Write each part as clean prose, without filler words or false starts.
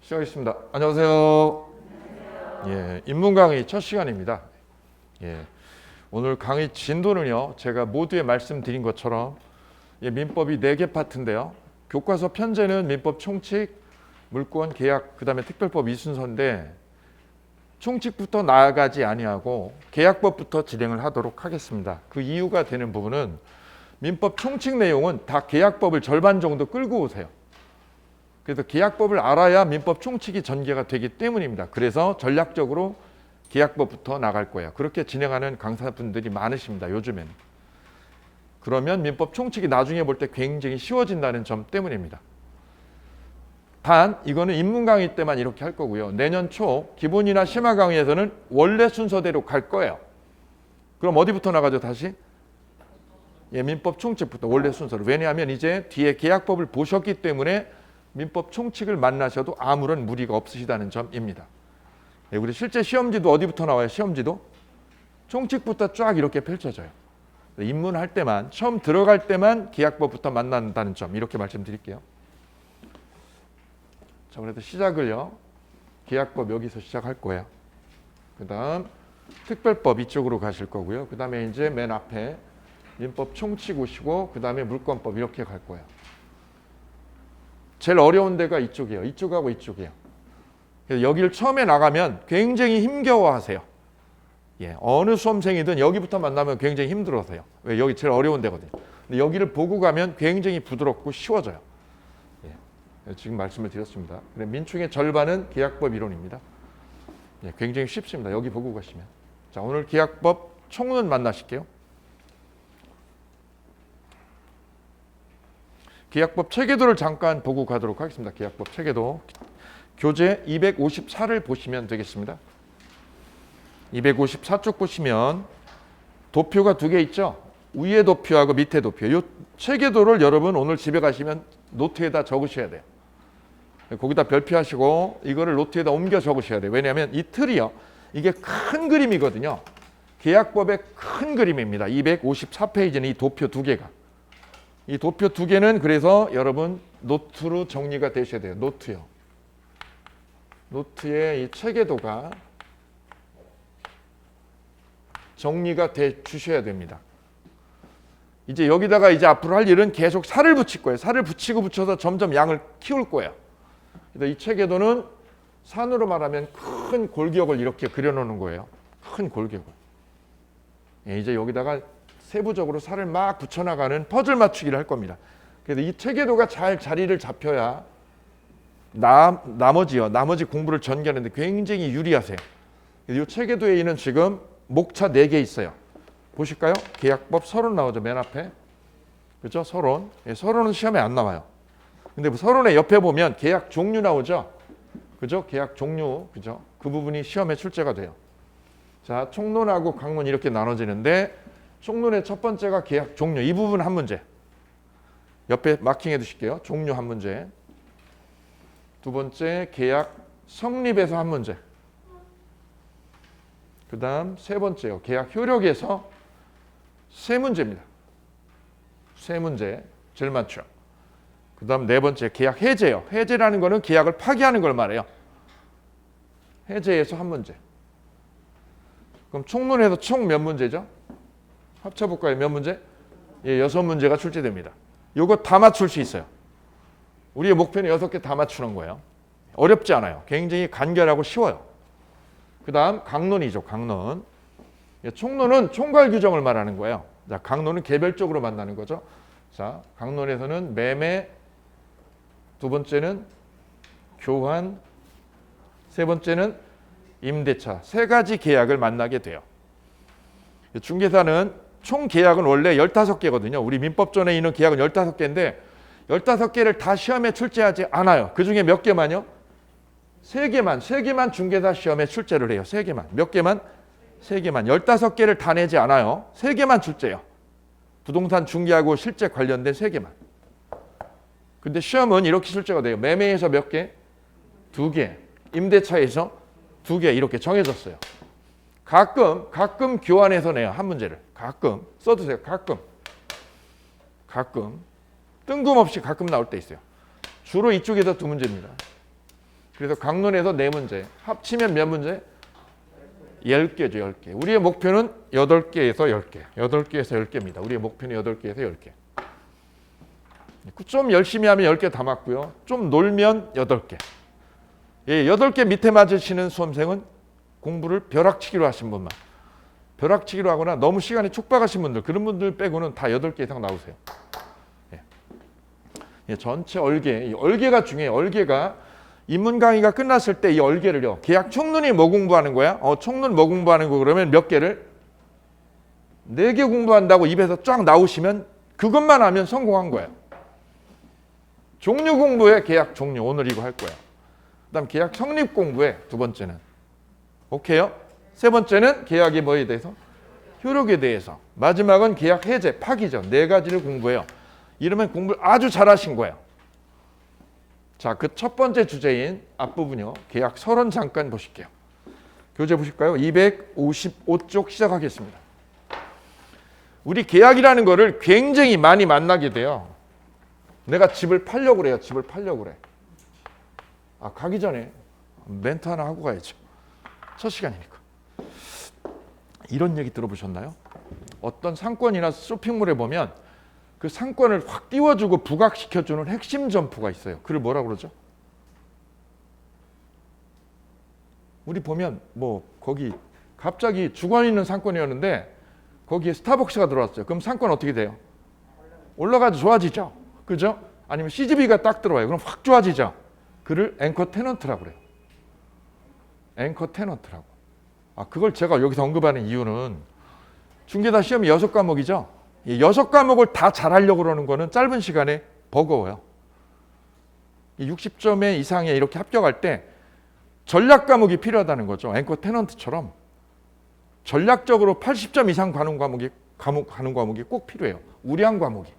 시작하겠습니다. 안녕하세요. 예, 인문 강의 첫 시간입니다. 예, 오늘 강의 진도는요, 제가 모두에 말씀드린 것처럼 민법이 4개 파트인데요. 교과서 편제는 민법 총칙, 물권, 계약, 그 다음에 특별법 이 순서인데 총칙부터 나아가지 아니하고 계약법부터 진행을 하도록 하겠습니다. 그 이유가 되는 부분은 민법 총칙 내용은 다 계약법을 절반 정도 끌고 오세요. 그래서 계약법을 알아야 민법 총칙이 전개가 되기 때문입니다. 그래서 전략적으로 계약법부터 나갈 거예요. 그렇게 진행하는 강사분들이 많으십니다. 요즘에는. 그러면 민법 총칙이 나중에 볼 때 굉장히 쉬워진다는 점 때문입니다. 단 이거는 인문 강의 때만 이렇게 할 거고요. 내년 초 기본이나 심화 강의에서는 원래 순서대로 갈 거예요. 그럼 어디부터 나가죠 다시? 민법 총칙부터 원래 순서로. 왜냐하면 이제 뒤에 계약법을 보셨기 때문에 민법 총칙을 만나셔도 아무런 무리가 없으시다는 점입니다. 우리 실제 시험지도 어디부터 나와요? 시험지도 총칙부터 쫙 이렇게 펼쳐져요. 입문할 때만, 처음 들어갈 때만 계약법부터 만난다는 점 이렇게 말씀드릴게요. 자, 그래도 시작을요. 계약법 여기서 시작할 거예요. 그 다음 특별법 이쪽으로 가실 거고요. 그 다음에 이제 맨 앞에 민법 총칙 오시고 그 다음에 물권법 이렇게 갈 거예요. 제일 어려운 데가 이쪽이에요. 이쪽하고 이쪽이에요. 그래서 여기를 처음에 나가면 굉장히 힘겨워하세요. 어느 수험생이든 여기부터 만나면 굉장히 힘들어서요. 왜? 여기 제일 어려운 데거든요. 근데 여기를 보고 가면 굉장히 부드럽고 쉬워져요. 지금 말씀을 드렸습니다. 민총의 절반은 계약법 이론입니다. 굉장히 쉽습니다. 여기 보고 가시면. 자, 오늘 계약법 총론 만나실게요. 계약법 체계도를 잠깐 보고 가도록 하겠습니다. 계약법 체계도. 교재 254를 보시면 되겠습니다. 254쪽 보시면 도표가 2개 있죠. 위에 도표하고 밑에 도표. 이 체계도를 여러분 오늘 집에 가시면 노트에다 적으셔야 돼요. 거기다 별표하시고 이거를 노트에다 옮겨 적으셔야 돼요. 왜냐하면 이 틀이요. 이게 큰 그림이거든요. 계약법의 큰 그림입니다. 254페이지는 이 도표 2개가. 이 도표 2개는 그래서 여러분 노트로 정리가 되셔야 돼요. 노트요. 노트에 이 체계도가 정리가 돼 주셔야 됩니다. 이제 여기다가 이제 앞으로 할 일은 계속 살을 붙일 거예요. 살을 붙이고 붙여서 점점 양을 키울 거예요. 그래서 이 체계도는 산으로 말하면 큰 골격을 이렇게 그려놓는 거예요. 큰 골격을. 이제 여기다가 세부적으로 살을 막 붙여나가는 퍼즐 맞추기를 할 겁니다. 그래서 이 체계도가 잘 자리를 잡혀야 나머지 공부를 전개하는데 굉장히 유리하세요. 이 체계도에는 지금 목차 4개 있어요. 보실까요? 계약법 서론 나오죠. 맨 앞에. 그죠? 서론. 서론은 시험에 안 나와요. 근데 서론의 옆에 보면 계약 종류 나오죠. 그죠? 계약 종류. 그죠? 그 부분이 시험에 출제가 돼요. 자, 총론하고 강론 이렇게 나눠지는데 총론의 첫 번째가 계약 종류. 이 부분 한 문제. 옆에 마킹해 두실게요. 종류 한 문제. 두 번째 계약 성립에서 한 문제. 그 다음 세 번째요. 계약 효력에서 3문제입니다. 3문제. 제일 많죠. 그 다음 네 번째 계약 해제요. 해제라는 거는 계약을 파기하는 걸 말해요. 해제에서 한 문제. 그럼 총론에서 총 몇 문제죠? 합쳐볼까요? 몇 문제? 6문제가 출제됩니다. 요거 다 맞출 수 있어요. 우리의 목표는 6개 다 맞추는 거예요. 어렵지 않아요. 굉장히 간결하고 쉬워요. 그 다음 강론이죠. 강론. 총론은 총괄 규정을 말하는 거예요. 자, 강론은 개별적으로 만나는 거죠. 자, 강론에서는 매매, 두 번째는 교환, 세 번째는 임대차. 3가지 계약을 만나게 돼요. 중개사는 총 계약은 원래 15개거든요. 우리 민법전에 있는 계약은 15개인데 15개를 다 시험에 출제하지 않아요. 그중에 몇 개만요? 3개만 중개사 시험에 출제를 해요. 3개만. 몇 개만? 3개만. 15개를 다 내지 않아요. 3개만 출제해요. 부동산 중개하고 실제 관련된 3개만. 근데 시험은 이렇게 출제가 돼요. 매매에서 몇 개? 2개. 임대차에서 2개 이렇게 정해졌어요. 가끔 교환해서 내요. 한 문제를. 가끔 써두세요. 가끔 뜬금없이 가끔 나올 때 있어요. 주로 이쪽에서 2문제입니다. 그래서 강론에서 4문제, 합치면 몇 문제? 10개죠, 10개. 우리의 목표는 8개에서 10개. 8개에서 10개입니다. 우리의 목표는 8개에서 10개. 좀 열심히 하면 10개 다 맞고요. 좀 놀면 8개. 예, 8개 밑에 맞으시는 수험생은 공부를 벼락치기로 하신 분만. 벼락치기로 하거나 너무 시간이 촉박하신 분들, 그런 분들 빼고는 다 8개 이상 나오세요. 예. 예, 전체 얼개, 이 얼개가 중요해요. 얼개가 인문 강의가 끝났을 때 이 얼개를요. 계약 총론이 뭐 공부하는 거야? 총론 뭐 공부하는 거 그러면 몇 개를? 4개 공부한다고 입에서 쫙 나오시면 그것만 하면 성공한 거예요. 종류 공부에 계약 종류 오늘 이거 할 거야. 그다음 계약 성립 공부에 두 번째는 오케이요. 세 번째는 계약이 뭐에 대해서? 효력에 대해서. 마지막은 계약 해제, 파기죠. 4가지를 공부해요. 이러면 공부를 아주 잘하신 거예요. 자, 그 첫 번째 주제인 앞부분이요. 계약 서론 잠깐 보실게요. 교재 보실까요? 255쪽 시작하겠습니다. 우리 계약이라는 거를 굉장히 많이 만나게 돼요. 내가 집을 팔려고 그래요. 집을 팔려고 그래. 가기 전에 멘트 하나 하고 가야죠. 첫 시간이니까. 이런 얘기 들어보셨나요? 어떤 상권이나 쇼핑몰에 보면 그 상권을 확 띄워주고 부각시켜주는 핵심 점포가 있어요. 그걸 뭐라고 그러죠? 우리 보면 뭐 거기 갑자기 주거 있는 상권이었는데 거기에 스타벅스가 들어왔어요. 그럼 상권 어떻게 돼요? 올라가서 좋아지죠. 그죠? 아니면 CGV가 딱 들어와요. 그럼 확 좋아지죠. 그를 앵커 테넌트라고 그래요. 앵커 테넌트라고. 그걸 제가 여기서 언급하는 이유는 중개사 시험이 6과목이죠. 이 6과목을 다 잘하려고 그러는 거는 짧은 시간에 버거워요. 60점 이상에 이렇게 합격할 때 전략 과목이 필요하다는 거죠. 앵커 테넌트처럼 전략적으로 80점 이상 가는 과목이 꼭 필요해요. 우량 과목이.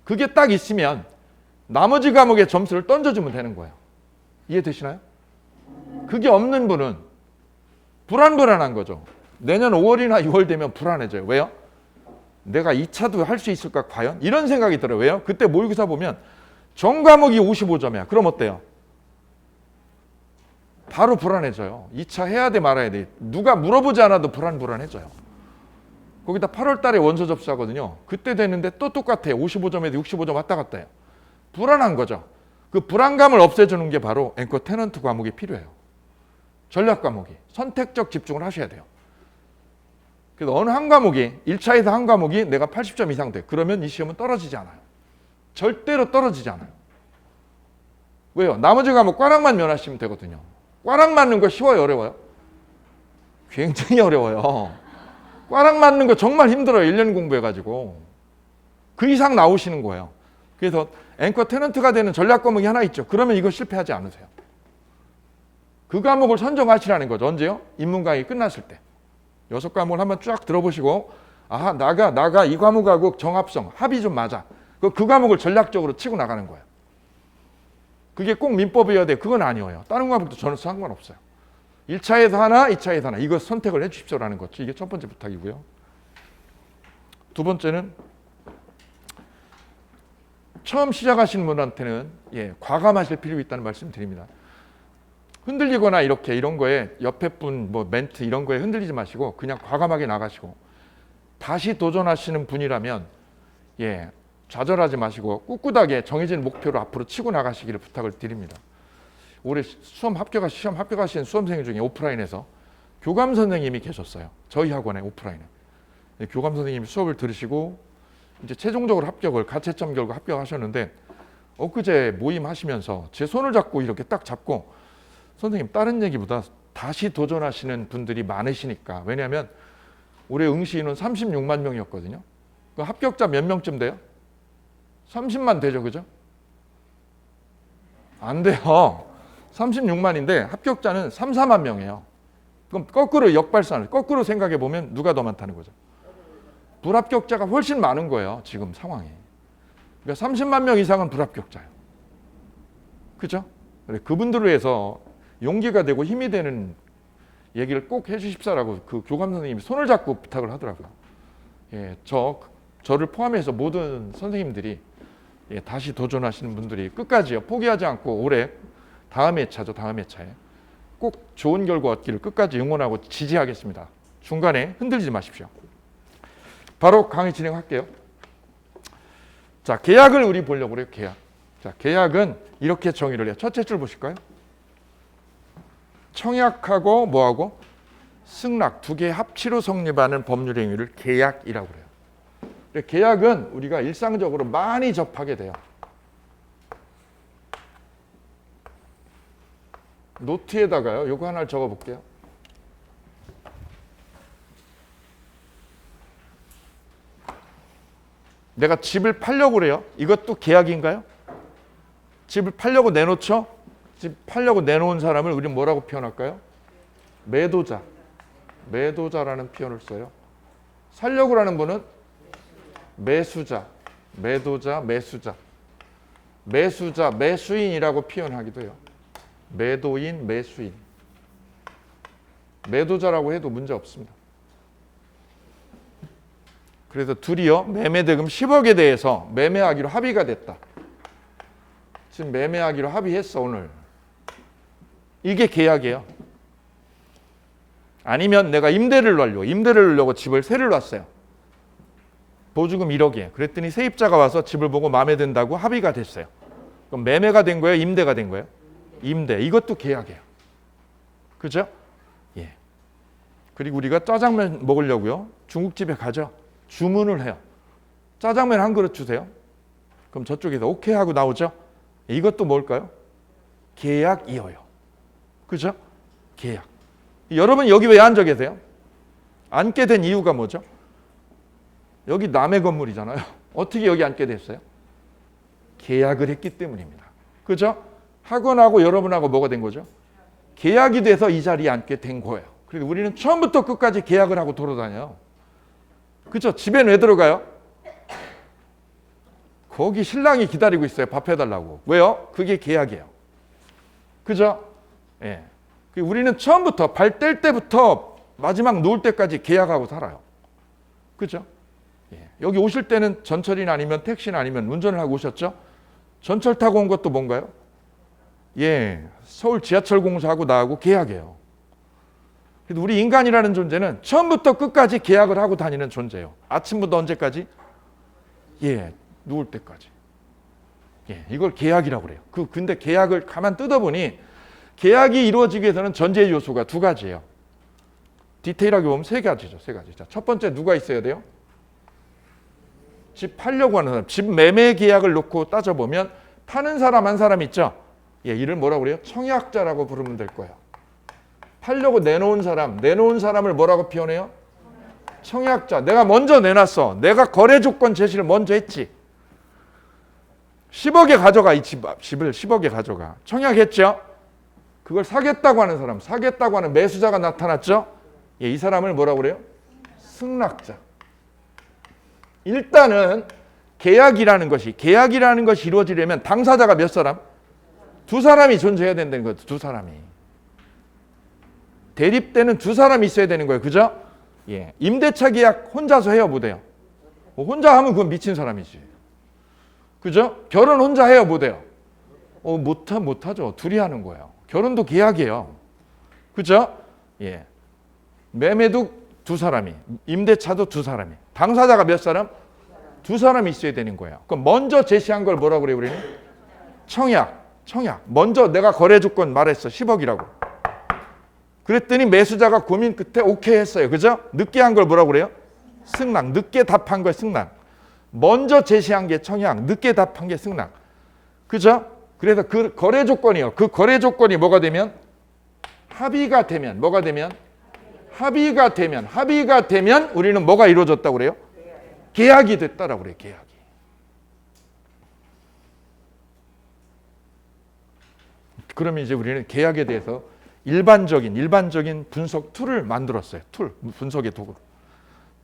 그게 딱 있으면 나머지 과목에 점수를 던져주면 되는 거예요. 이해되시나요? 그게 없는 분은 불안한 거죠. 내년 5월이나 6월 되면 불안해져요. 왜요? 내가 2차도 할 수 있을까 과연? 이런 생각이 들어요. 왜요? 그때 모의고사 보면 전 과목이 55점이야. 그럼 어때요? 바로 불안해져요. 2차 해야 돼 말아야 돼. 누가 물어보지 않아도 불안해져요. 거기다 8월 달에 원서 접수하거든요. 그때 됐는데 또 똑같아요. 55점에도 65점 왔다 갔다 해요. 불안한 거죠. 그 불안감을 없애주는 게 바로 앵커 테넌트 과목이 필요해요. 전략 과목이. 선택적 집중을 하셔야 돼요. 그래서 어느 한 과목이 1차에서 한 과목이 내가 80점 이상 돼. 그러면 이 시험은 떨어지지 않아요. 절대로 떨어지지 않아요. 왜요? 나머지 과목 꽈락만 면하시면 되거든요. 꽈락 맞는 거 쉬워요? 어려워요? 굉장히 어려워요. 꽈락 맞는 거 정말 힘들어요. 1년 공부해가지고. 그 이상 나오시는 거예요. 그래서 앵커 테넌트가 되는 전략 과목이 하나 있죠. 그러면 이거 실패하지 않으세요. 그 과목을 선정하시라는 거죠. 언제요? 인문 강의 끝났을 때. 6과목을 한번 쫙 들어보시고 나가 이 과목하고 정합성, 합이 좀 맞아. 그 과목을 전략적으로 치고 나가는 거예요. 그게 꼭 민법이어야 돼. 그건 아니에요. 다른 과목도 저는 상관없어요. 1차에서 하나, 2차에서 하나. 이거 선택을 해 주십시오라는 거죠. 이게 첫 번째 부탁이고요. 두 번째는 처음 시작하시는 분한테는 과감하실 필요가 있다는 말씀 드립니다. 흔들리거나 이런 거에 옆에 분 멘트 이런 거에 흔들리지 마시고 그냥 과감하게 나가시고 다시 도전하시는 분이라면 좌절하지 마시고 꿋꿋하게 정해진 목표로 앞으로 치고 나가시기를 부탁을 드립니다. 올해 시험 합격하신 수험생 중에 오프라인에서 교감 선생님이 계셨어요. 저희 학원에 오프라인에. 교감 선생님이 수업을 들으시고 이제 최종적으로 합격을 가채점 결과 합격하셨는데 엊그제 모임 하시면서 제 손을 잡고 이렇게 딱 잡고 선생님 다른 얘기보다 다시 도전하시는 분들이 많으시니까 왜냐하면 올해 응시인은 36만 명이었거든요. 그 합격자 몇 명쯤 돼요? 30만 되죠, 그죠? 안 돼요. 36만인데 합격자는 3, 4만 명이에요. 그럼 거꾸로 역발상, 거꾸로 생각해 보면 누가 더 많다는 거죠? 불합격자가 훨씬 많은 거예요, 지금 상황이. 그러니까 30만 명 이상은 불합격자예요. 그죠? 그분들을 위해서 용기가 되고 힘이 되는 얘기를 꼭 해주십사라고 그 교감 선생님이 손을 잡고 부탁을 하더라고요. 저를 포함해서 모든 선생님들이 다시 도전하시는 분들이 끝까지요. 포기하지 않고 올해 다음 회차죠. 다음 회차에. 꼭 좋은 결과 얻기를 끝까지 응원하고 지지하겠습니다. 중간에 흔들리지 마십시오. 바로 강의 진행할게요. 자, 계약을 우리 보려고 그래요. 계약. 자, 계약은 이렇게 정의를 해요. 첫째 줄 보실까요? 청약하고 뭐하고 승낙 두 개 합치로 성립하는 법률 행위를 계약이라고 그래요. 계약은 우리가 일상적으로 많이 접하게 돼요. 노트에다가요. 요거 하나를 적어 볼게요. 내가 집을 팔려고 그래요. 이것도 계약인가요? 집을 팔려고 내놓죠? 집 팔려고 내놓은 사람을 우리는 뭐라고 표현할까요? 매도자. 매도자라는 표현을 써요. 살려고 하는 분은 매수자. 매도자, 매수자. 매수자, 매수인이라고 표현하기도 해요. 매도인, 매수인. 매도자라고 해도 문제 없습니다. 그래서 둘이요, 매매대금 10억에 대해서 매매하기로 합의가 됐다. 지금 매매하기로 합의했어, 오늘. 이게 계약이에요. 아니면 내가 임대를 넣으려고 집을 세를 놨어요. 보증금 1억이에요. 그랬더니 세입자가 와서 집을 보고 마음에 든다고 합의가 됐어요. 그럼 매매가 된 거예요? 임대가 된 거예요? 임대. 이것도 계약이에요. 그죠? 예. 그리고 우리가 짜장면 먹으려고요. 중국집에 가죠. 주문을 해요. 짜장면 한 그릇 주세요. 그럼 저쪽에서 오케이 하고 나오죠. 이것도 뭘까요? 계약이어요. 그죠? 계약. 여러분 여기 왜 앉아 계세요? 앉게 된 이유가 뭐죠? 여기 남의 건물이잖아요. 어떻게 여기 앉게 됐어요? 계약을 했기 때문입니다. 그죠? 학원하고 여러분하고 뭐가 된 거죠? 계약이 돼서 이 자리에 앉게 된 거예요. 그리고 우리는 처음부터 끝까지 계약을 하고 돌아다녀요. 그죠? 집에 왜 들어가요? 거기 신랑이 기다리고 있어요. 밥 해달라고. 왜요? 그게 계약이에요. 그죠? 예. 우리는 처음부터 발 뗄 때부터 마지막 누울 때까지 계약하고 살아요. 그죠? 예. 여기 오실 때는 전철이나 아니면 택시나 아니면 운전을 하고 오셨죠? 전철 타고 온 것도 뭔가요? 예. 서울 지하철 공사하고 나하고 계약이에요. 그래도 우리 인간이라는 존재는 처음부터 끝까지 계약을 하고 다니는 존재예요. 아침부터 언제까지? 예. 누울 때까지. 예. 이걸 계약이라고 그래요. 근데 계약을 가만 뜯어보니 계약이 이루어지기 위해서는 전제 요소가 두 가지예요. 디테일하게 보면 세 가지죠. 세 가지. 자, 첫 번째 누가 있어야 돼요? 집 팔려고 하는 사람. 집 매매 계약을 놓고 따져보면 파는 사람 한 사람 있죠? 예, 이를 뭐라고 그래요? 청약자라고 부르면 될 거예요. 팔려고 내놓은 사람을 뭐라고 표현해요? 청약자. 내가 먼저 내놨어. 내가 거래 조건 제시를 먼저 했지. 10억에 가져가. 이 집을 10억에 가져가. 청약했죠? 그걸 사겠다고 하는 사람, 사겠다고 하는 매수자가 나타났죠? 예, 이 사람을 뭐라고 그래요? 승낙자. 일단은 계약이라는 것이 이루어지려면 당사자가 몇 사람? 두 사람이 존재해야 된다는 거죠. 두 사람이. 대립되는 두 사람이 있어야 되는 거예요. 그죠? 예. 임대차 계약 혼자서 해요, 못해요? 혼자 하면 그건 미친 사람이지. 그죠? 결혼 혼자 해요, 못해요? 못하죠. 둘이 하는 거예요. 결혼도 계약이에요. 그죠? 예. 매매도 두 사람이, 임대차도 두 사람이. 당사자가 몇 사람? 두 사람이 있어야 되는 거예요. 그럼 먼저 제시한 걸 뭐라고 그래요, 우리는? 청약. 먼저 내가 거래 조건 말했어. 10억이라고. 그랬더니 매수자가 고민 끝에 오케이 했어요. 그죠? 늦게 한 걸 뭐라고 그래요? 승낙. 늦게 답한 걸 승낙. 먼저 제시한 게 청약, 늦게 답한 게 승낙. 그죠? 그래서 그 거래 조건이요. 그 거래 조건이 뭐가 되면? 합의가 되면, 뭐가 되면? 합의가 되면 우리는 뭐가 이루어졌다고 그래요? 계약이 됐다라고 그래요. 계약이. 그러면 이제 우리는 계약에 대해서 일반적인 분석 툴을 만들었어요. 분석의 도구.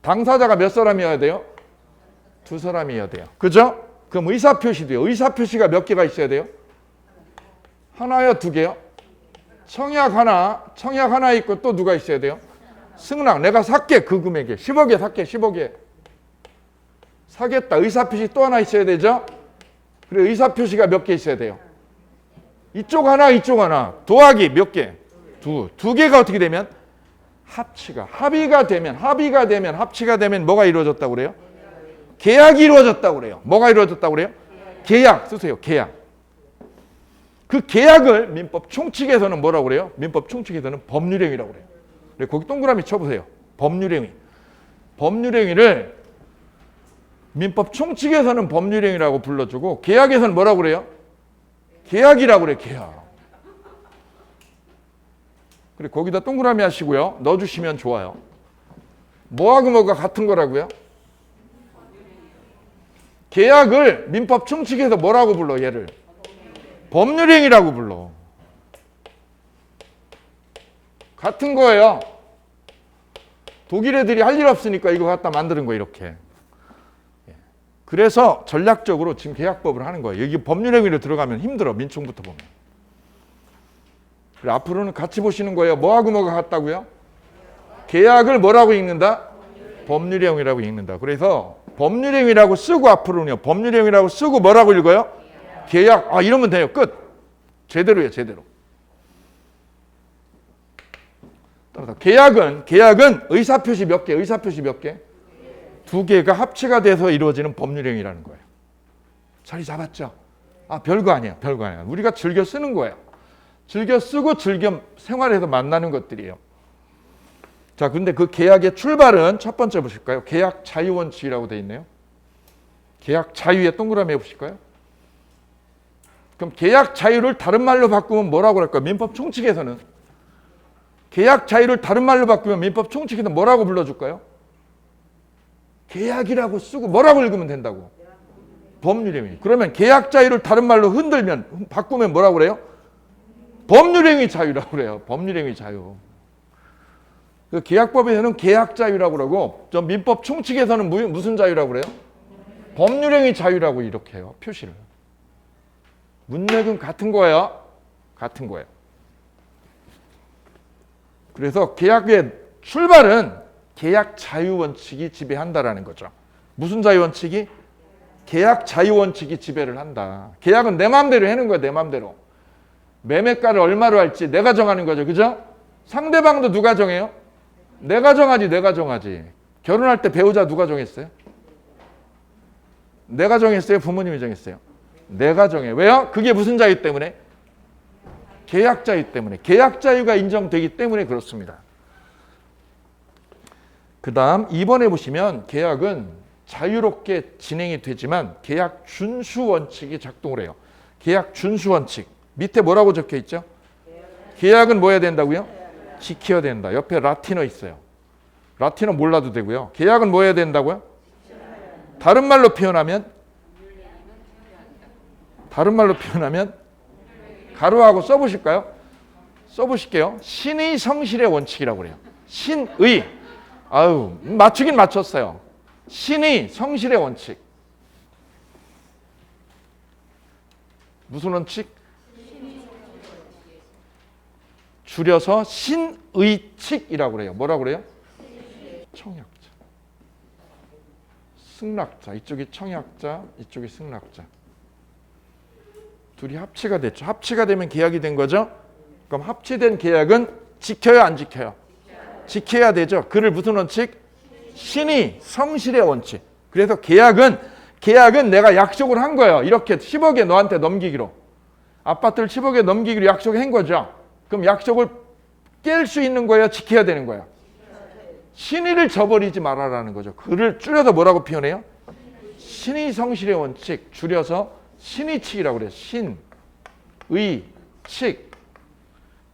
당사자가 몇 사람이어야 돼요? 두 사람이어야 돼요. 그죠? 그럼 의사표시도요. 의사표시가 몇 개가 있어야 돼요? 하나요, 두 개요? 청약 하나 있고 또 누가 있어야 돼요? 승낙. 내가 살게, 그 금액에 10억에 살게. 10억에 사겠다. 의사표시 또 하나 있어야 되죠? 그래, 의사표시가 몇 개 있어야 돼요? 이쪽 하나, 이쪽 하나. 더하기 몇 개? 두 개가 어떻게 되면? 합치가 되면 합치가 되면 뭐가 이루어졌다고 그래요? 계약이 이루어졌다고 그래요. 뭐가 이루어졌다고 그래요? 계약 쓰세요. 계약. 그 계약을 민법 총칙에서는 뭐라고 그래요? 민법 총칙에서는 법률행위라고 그래요. 그래, 거기 동그라미 쳐보세요. 법률행위. 법률행위를 민법 총칙에서는 법률행위라고 불러주고 계약에서는 뭐라고 그래요? 계약이라고 그래요. 계약. 그래, 거기다 동그라미 하시고요. 넣어주시면 좋아요. 뭐하고 뭐가 같은 거라고요? 계약을 민법 총칙에서 뭐라고 불러? 얘를 법률행위라고 불러. 같은 거예요. 독일 애들이 할 일 없으니까 이거 갖다 만드는 거 이렇게. 그래서 전략적으로 지금 계약법을 하는 거예요. 여기 법률행위로 들어가면 힘들어. 민총부터 보면. 그래, 앞으로는 같이 보시는 거예요. 뭐하고 뭐가 같다고요? 계약을 뭐라고 읽는다? 법률행위라고 읽는다. 그래서 법률행위라고 쓰고 앞으로는요. 법률행위라고 쓰고 뭐라고 읽어요? 계약. 아, 이러면 돼요. 끝. 제대로예요. 제대로. 따라서 계약은 의사표시 몇 개? 의사표시 몇 개? 두 개가 합치가 돼서 이루어지는 법률행위라는 거예요. 자리 잡았죠? 아, 별거 아니에요. 별거 아니에요. 우리가 즐겨 쓰는 거예요. 즐겨 쓰고 즐겨 생활에서 만나는 것들이에요. 자, 근데 그 계약의 출발은 첫 번째 보실까요? 계약 자유원칙이라고 되어 있네요. 계약 자유에 동그라미 해보실까요? 그럼 계약 자유를 다른 말로 바꾸면 뭐라고 할까요? 민법 총칙에서는 계약 자유를 다른 말로 바꾸면 민법 총칙에서 뭐라고 불러줄까요? 계약이라고 쓰고 뭐라고 읽으면 된다고? 법률행위. 그러면 계약 자유를 다른 말로 흔들면 바꾸면 뭐라고 그래요? 법률행위 자유라고 그래요. 법률행위 자유. 그 계약법에서는 계약 자유라고 그러고 저 민법 총칙에서는 무슨 자유라고 그래요? 법률행위 자유라고 이렇게 해요. 표시를. 문맥은 같은 거예요. 같은 거예요. 그래서 계약의 출발은 계약 자유 원칙이 지배한다라는 거죠. 무슨 자유 원칙이? 계약 자유 원칙이 지배를 한다. 계약은 내 마음대로 하는 거야. 내 마음대로. 매매가를 얼마로 할지 내가 정하는 거죠. 그죠? 상대방도 누가 정해요? 내가 정하지. 내가 정하지. 결혼할 때 배우자 누가 정했어요? 내가 정했어요? 부모님이 정했어요? 내가 정해. 왜요? 그게 무슨 자유 때문에? 계약 자유 때문에. 계약 자유가 인정되기 때문에 그렇습니다. 그 다음 2번에 보시면 계약은 자유롭게 진행이 되지만 계약 준수 원칙이 작동을 해요. 계약 준수 원칙. 밑에 뭐라고 적혀 있죠? 계약은 뭐 해야 된다고요? 지켜야 된다. 옆에 라틴어 있어요. 라틴어 몰라도 되고요. 계약은 뭐 해야 된다고요? 다른 말로 표현하면 가로하고 써보실까요? 써보실게요. 신의 성실의 원칙이라고 그래요. 신의. 아유, 맞추긴 맞췄어요. 신의 성실의 원칙. 무슨 원칙? 줄여서 신의칙이라고 그래요. 뭐라고 그래요? 청약자. 승낙자. 이쪽이 청약자, 이쪽이 승낙자. 둘이 합치가 됐죠. 합치가 되면 계약이 된 거죠. 그럼 합치된 계약은 지켜요, 안 지켜요? 지켜야 되죠. 그를 무슨 원칙? 신의 성실의 원칙. 그래서 계약은 내가 약속을 한 거예요. 이렇게 10억에 너한테 넘기기로. 아파트를 10억에 넘기기로 약속한 거죠. 그럼 약속을 깰 수 있는 거예요? 지켜야 되는 거예요? 신의를 저버리지 말아라는 거죠. 그를 줄여서 뭐라고 표현해요? 신의 성실의 원칙. 줄여서 신의칙이라고 그래요. 신, 의, 칙.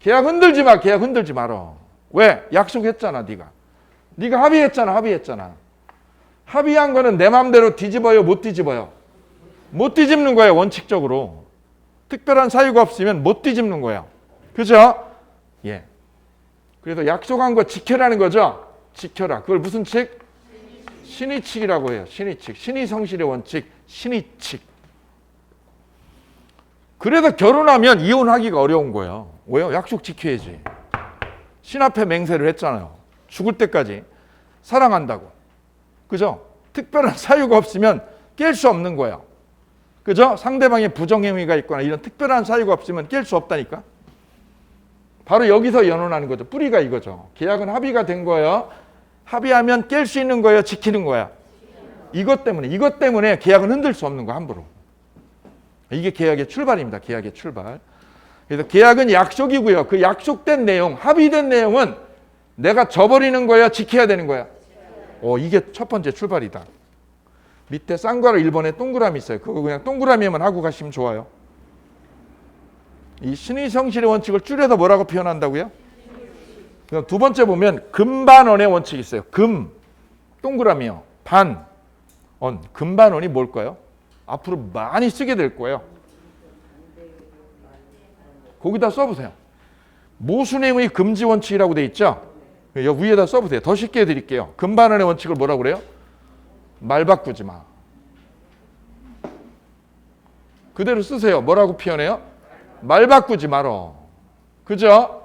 계약 흔들지 마. 계약 흔들지 말어. 왜? 약속했잖아. 네가 합의했잖아. 합의한 거는 내 마음대로 뒤집어요? 못 뒤집어요? 못 뒤집는 거예요. 원칙적으로. 특별한 사유가 없으면 못 뒤집는 거예요. 그죠? 예. 그래서 약속한 거 지켜라는 거죠. 지켜라. 그걸 무슨 칙? 신의칙이라고 해요. 신의칙. 신의 성실의 원칙. 신의칙. 그래서 결혼하면 이혼하기가 어려운 거예요. 왜요? 약속 지켜야지. 신 앞에 맹세를 했잖아요. 죽을 때까지 사랑한다고. 그죠? 특별한 사유가 없으면 깰 수 없는 거예요. 그죠? 상대방의 부정행위가 있거나 이런 특별한 사유가 없으면 깰 수 없다니까. 바로 여기서 연원하는 거죠. 뿌리가 이거죠. 계약은 합의가 된 거예요. 합의하면 깰 수 있는 거예요, 지키는 거야. 이것 때문에 계약은 흔들 수 없는 거 함부로. 이게 계약의 출발입니다. 계약의 출발. 그래서 계약은 약속이고요. 그 약속된 내용, 합의된 내용은 내가 저버리는 거야, 지켜야 되는 거야. 이게 첫 번째 출발이다. 밑에 쌍괄호 1번에 동그라미 있어요. 그거 그냥 동그라미만 하고 가시면 좋아요. 이 신의성실의 원칙을 줄여서 뭐라고 표현한다고요? 그럼 두 번째 보면 금반원의 원칙이 있어요. 금, 동그라미요. 반, 언. 금반원이 뭘까요? 앞으로 많이 쓰게 될 거예요. 거기다 써보세요. 모순행위 금지 원칙이라고 돼 있죠? 여기 위에다 써보세요. 더 쉽게 해드릴게요. 금반원의 원칙을 뭐라고 그래요? 말 바꾸지 마. 그대로 쓰세요. 뭐라고 표현해요? 말 바꾸지 말어. 그죠?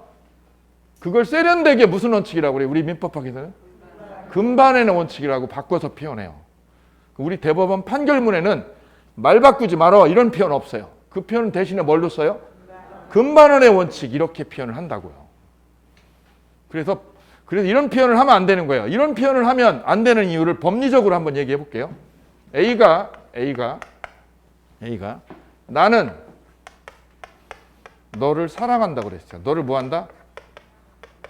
그걸 세련되게 무슨 원칙이라고 그래요? 우리 민법학에서는? 금반원의 원칙이라고 바꿔서 표현해요. 우리 대법원 판결문에는 말 바꾸지 말어 이런 표현 없어요. 그 표현 대신에 뭘로 써요? 금반원의 원칙 이렇게 표현을 한다고요. 그래서 이런 표현을 하면 안 되는 거예요. 이런 표현을 하면 안 되는 이유를 법리적으로 한번 얘기해 볼게요. A가 나는 너를 사랑한다고 그랬어요. 너를 뭐 한다?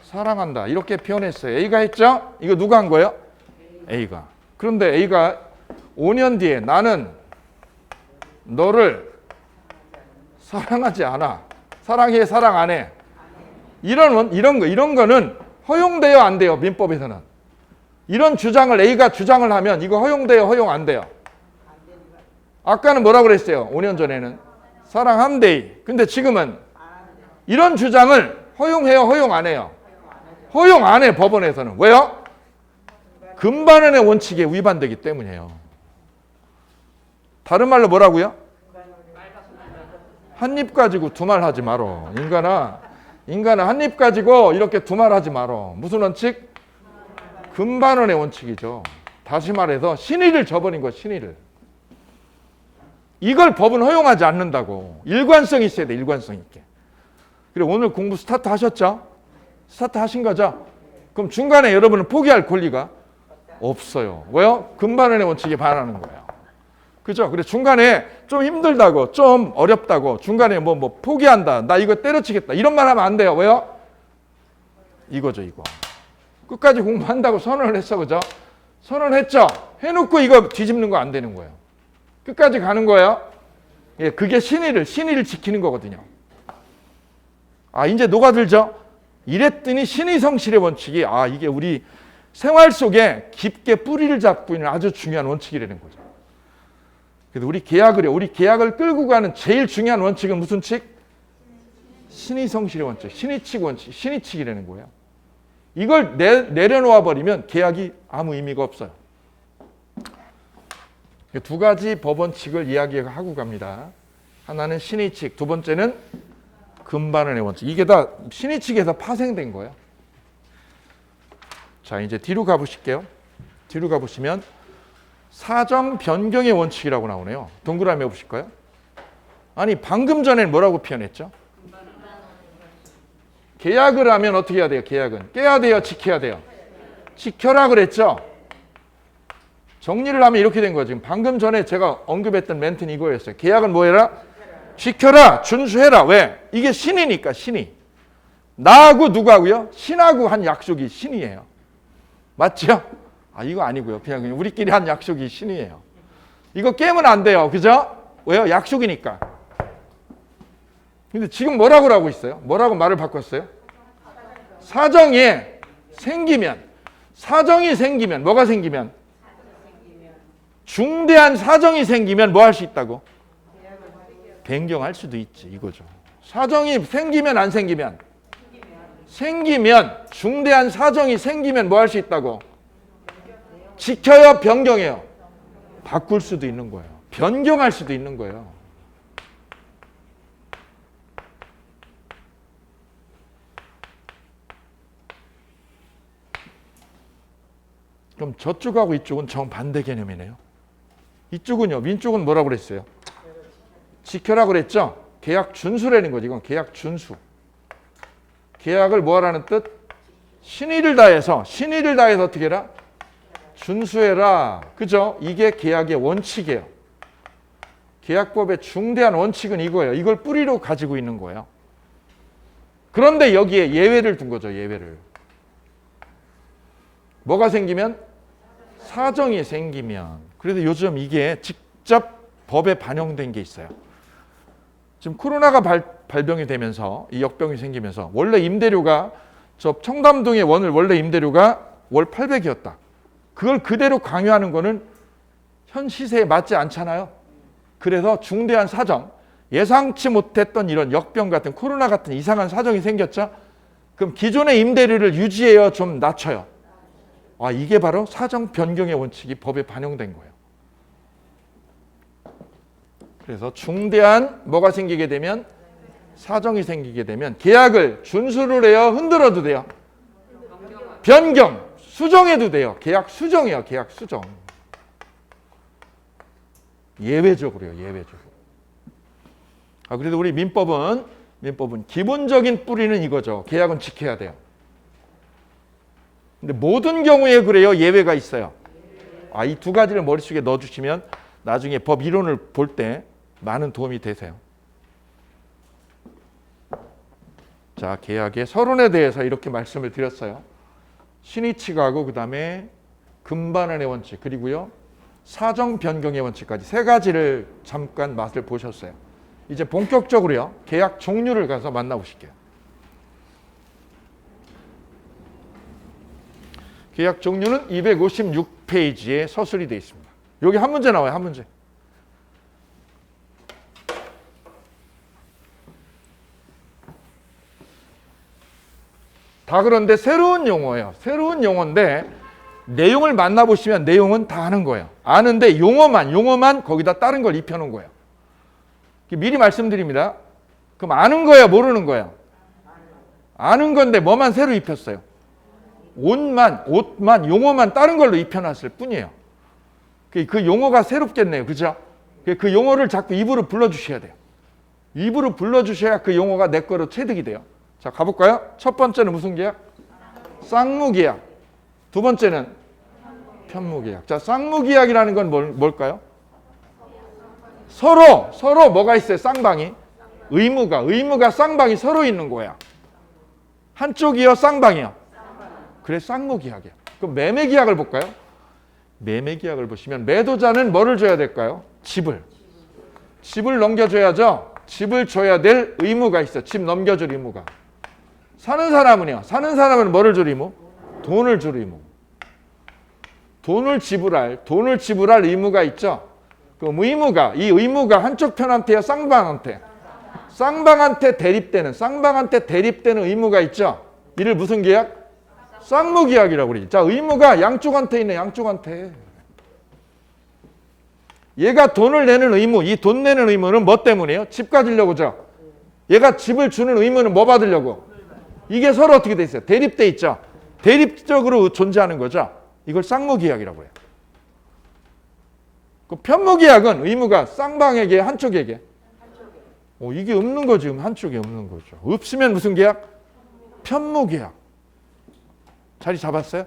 사랑한다. 이렇게 표현했어요. A가 했죠? 이거 누가 한 거예요? A가. 그런데 A가 5년 뒤에 나는 너를 사랑하지 않아. 사랑해, 사랑 안 해. 이런 거는 허용돼요, 안 돼요? 민법에서는. 이런 주장을 A가 주장을 하면 이거 허용돼요, 허용 안 돼요? 아까는 뭐라고 그랬어요? 5년 전에는 사랑한대. 근데 지금은 이런 주장을 허용해요, 허용 안 해요? 허용 안 해, 법원에서는. 왜요? 금반원의 원칙에 위반되기 때문이에요. 다른 말로 뭐라고요? 한 입 가지고 두 말 하지 말어. 인간아 한 입 가지고 이렇게 두 말 하지 말어. 무슨 원칙? 금반원의 원칙이죠. 다시 말해서 신의를 저버린 거, 신의를. 이걸 법은 허용하지 않는다고. 일관성이 있어야 돼, 일관성 있게. 그리고 오늘 공부 스타트 하셨죠? 스타트 하신 거죠? 그럼 중간에 여러분은 포기할 권리가 없어요. 왜요? 금반원의 원칙에 반하는 거예요. 그죠? 그래 중간에 좀 힘들다고, 좀 어렵다고, 중간에 뭐 포기한다, 나 이거 때려치겠다 이런 말 하면 안 돼요. 왜요? 이거죠, 이거. 끝까지 공부한다고 선언을 했어, 그죠? 선언했죠? 해놓고 이거 뒤집는 거 안 되는 거예요. 끝까지 가는 거예요. 예, 그게 신의를 지키는 거거든요. 이제 녹아들죠? 이랬더니 신의성실의 원칙이, 이게 우리 생활 속에 깊게 뿌리를 잡고 있는 아주 중요한 원칙이라는 거죠. 그래서 우리 계약을 끌고 가는 제일 중요한 원칙은 무슨 칙? 신의성실의 원칙, 신의칙 원칙, 신의칙이라는 거예요. 이걸 내려놓아 버리면 계약이 아무 의미가 없어요. 두 가지 법원칙을 이야기하고 갑니다. 하나는 신의칙, 두 번째는 금반원의 원칙. 이게 다 신의칙에서 파생된 거예요. 자, 이제 뒤로 가보실게요. 뒤로 가보시면 사정 변경의 원칙이라고 나오네요. 동그라미 해보실까요? 아니, 방금 전에 뭐라고 표현했죠? 계약을 하면 어떻게 해야 돼요? 계약은 깨야 돼요, 지켜야 돼요? 지켜라 그랬죠? 정리를 하면 이렇게 된 거예요. 지금 방금 전에 제가 언급했던 멘트는 이거였어요. 계약은 뭐 해라? 지켜라, 준수해라. 왜? 이게 신이니까, 신이. 나하고 누구하고요? 신하고 한 약속이 신이에요. 맞죠? 이거 아니고요. 그냥 우리끼리 한 약속이 신이에요. 이거 깨면 안 돼요. 그죠? 왜요? 약속이니까. 근데 지금 뭐라고 하고 있어요? 뭐라고 말을 바꿨어요? 사정이 생기면, 뭐가 생기면? 중대한 사정이 생기면 뭐 할 수 있다고? 변경할 수도 있지, 이거죠. 사정이 생기면 안 생기면? 생기면, 중대한 사정이 생기면 뭐 할 수 있다고? 지켜요, 변경해요? 바꿀 수도 있는 거예요. 변경할 수도 있는 거예요. 그럼 저쪽하고 이쪽은 정반대 개념이네요. 이쪽은요, 왼쪽은 뭐라고 그랬어요? 지켜라 그랬죠? 계약 준수라는 거지. 이건 계약 준수. 계약을 뭐 하라는 뜻? 신의를 다해서 어떻게 해라? 준수해라. 그죠? 이게 계약의 원칙이에요. 계약법의 중대한 원칙은 이거예요. 이걸 뿌리로 가지고 있는 거예요. 그런데 여기에 예외를 둔 거죠. 예외를. 뭐가 생기면? 사정이 생기면. 그래서 요즘 이게 직접 법에 반영된 게 있어요. 지금 코로나가 발병이 되면서 이 역병이 생기면서 원래 임대료가 저 청담동의 원래 임대료가 월 800이었다. 그걸 그대로 강요하는 거는 현 시세에 맞지 않잖아요. 그래서 중대한 사정, 예상치 못했던 이런 역병 같은 코로나 같은 이상한 사정이 생겼죠. 그럼 기존의 임대료를 유지해요, 좀 낮춰요? 이게 바로 사정 변경의 원칙이 법에 반영된 거예요. 그래서 중대한 뭐가 생기게 되면, 사정이 생기게 되면 계약을 준수를 해요, 흔들어도 돼요? 변경, 수정해도 돼요. 계약 수정이에요. 계약 수정. 예외적으로요. 예외적으로. 그래도 우리 민법은 기본적인 뿌리는 이거죠. 계약은 지켜야 돼요. 근데 모든 경우에 그래요? 예외가 있어요? 이 두 가지를 머릿속에 넣어주시면 나중에 법 이론을 볼 때 많은 도움이 되세요. 자, 계약의 서론에 대해서 이렇게 말씀을 드렸어요. 신의치가하고 그 다음에 금반환의 원칙, 그리고요 사정 변경의 원칙까지 세 가지를 잠깐 맛을 보셨어요. 이제 본격적으로요 계약 종류를 가서 만나보실게요. 계약 종류는 256페이지에 서술이 되어 있습니다. 여기 한 문제 나와요. 한 문제. 다 그런데 새로운 용어예요. 새로운 용어인데 내용을 만나보시면 내용은 다 아는 거예요. 아는데 용어만 거기다 다른 걸 입혀놓은 거예요. 미리 말씀드립니다. 그럼 아는 거예요? 모르는 거예요? 아는 건데 뭐만 새로 입혔어요? 옷만 용어만 다른 걸로 입혀놨을 뿐이에요. 그 용어가 새롭겠네요. 그죠? 그 용어를 자꾸 입으로 불러주셔야 돼요. 입으로 불러주셔야 그 용어가 내 거로 체득이 돼요. 자, 가볼까요? 첫 번째는 무슨 계약? 쌍무계약. 두 번째는 편무계약. 자, 쌍무계약이라는 건 뭘까요? 서로 뭐가 있어요? 쌍방이? 의무가 쌍방이 서로 있는 거야. 한쪽이요? 쌍방이요? 그래, 쌍무계약이야. 그럼 매매계약을 볼까요? 매매계약을 보시면 매도자는 뭐를 줘야 될까요? 집을 넘겨줘야죠. 집을 줘야 될 의무가 있어. 집 넘겨줄 의무가. 사는 사람은 뭐를 줄 의무? 돈을 줄 의무. 돈을 지불할 의무가 있죠. 그럼 이 의무가 한쪽 편한테요, 쌍방한테 대립되는 의무가 있죠. 이를 무슨 계약? 쌍무계약이라고 그러지. 자, 의무가 양쪽한테 있네. 양쪽한테. 얘가 돈을 내는 의무, 이 돈 내는 의무는 뭐 때문이에요? 집 가지려고죠. 얘가 집을 주는 의무는 뭐 받으려고? 이게 서로 어떻게 돼 있어요? 대립돼 있죠. 대립적으로 존재하는 거죠. 이걸 쌍무계약이라고 해요. 그 편무계약은 의무가 쌍방에게, 한쪽에게. 이게 없는 거지. 한쪽에 없는 거죠. 없으면 무슨 계약? 편무계약. 자리 잡았어요?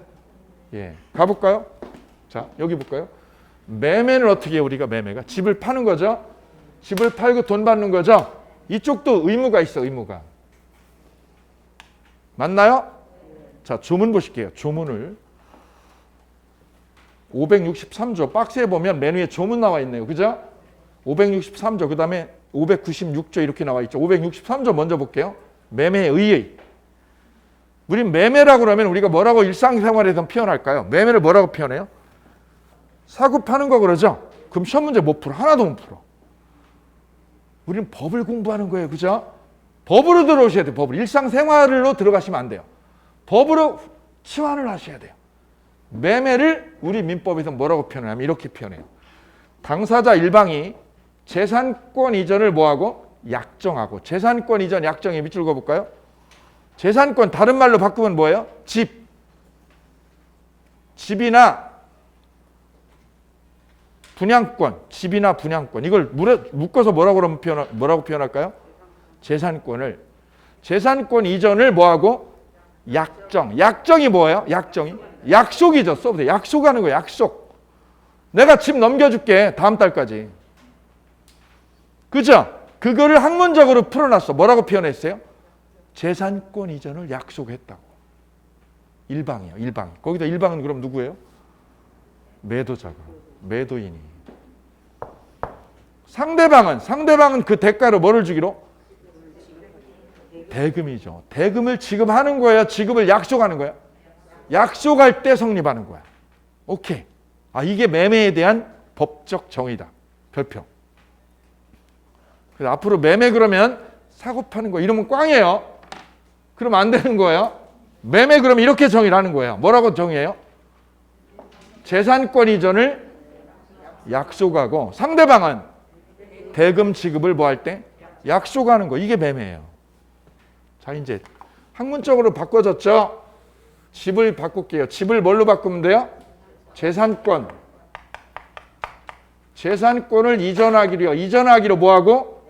예. 가볼까요? 자, 여기 볼까요? 매매는 어떻게 해요? 우리가 매매가 집을 파는 거죠. 집을 팔고 돈 받는 거죠. 이쪽도 의무가 있어. 의무가. 맞나요? 자, 조문 보실게요. 조문을 563조 박스에 보면 메뉴에 조문 나와 있네요. 그죠? 563조 그 다음에 596조 이렇게 나와 있죠. 563조 먼저 볼게요. 매매의 의의. 우리 매매라고 그러면 우리가 뭐라고 일상생활에서 표현할까요? 매매를 뭐라고 표현해요? 사고 파는 거 그러죠? 그럼 시험 문제 못 풀어. 하나도 못 풀어. 우리는 법을 공부하는 거예요. 그죠? 법으로 들어오셔야 돼요. 법으로. 일상생활로 들어가시면 안 돼요. 법으로 치환을 하셔야 돼요. 매매를 우리 민법에서 뭐라고 표현하냐면 이렇게 표현해요. 당사자 일방이 재산권 이전을 뭐하고? 약정하고. 재산권 이전 약정의 밑줄 그어볼까요? 재산권 다른 말로 바꾸면 뭐예요? 집이나 분양권, 집이나 분양권 이걸 묶어서 뭐라고 표현할까요? 재산권을. 재산권 이전을 뭐하고? 약정. 약정이 뭐예요? 약정이? 약속이죠. 써보세요. 약속하는 거예요. 약속. 내가 집 넘겨줄게. 다음 달까지. 그죠? 그거를 학문적으로 풀어놨어. 뭐라고 표현했어요? 재산권 이전을 약속했다고. 일방이요. 일방. 거기다 일방은 그럼 누구예요? 매도자가. 매도인이. 상대방은 그 대가로 뭐를 주기로? 대금이죠. 대금을 지급하는 거예요? 지급을 약속하는 거예요? 약속할 때 성립하는 거야. 오케이. 아, 이게 매매에 대한 법적 정의다. 별표. 그래서 앞으로 매매 그러면 사고 파는 거 이러면 꽝이에요. 그러면 안 되는 거예요. 매매 그러면 이렇게 정의를 하는 거예요. 뭐라고 정의해요? 재산권 이전을 약속하고 상대방은 대금 지급을 뭐 할 때? 약속하는 거. 이게 매매예요. 자, 이제 학문적으로 바꿔졌죠? 집을 바꿀게요. 집을 뭘로 바꾸면 돼요? 재산권. 재산권을 이전하기로요. 이전하기로 뭐하고?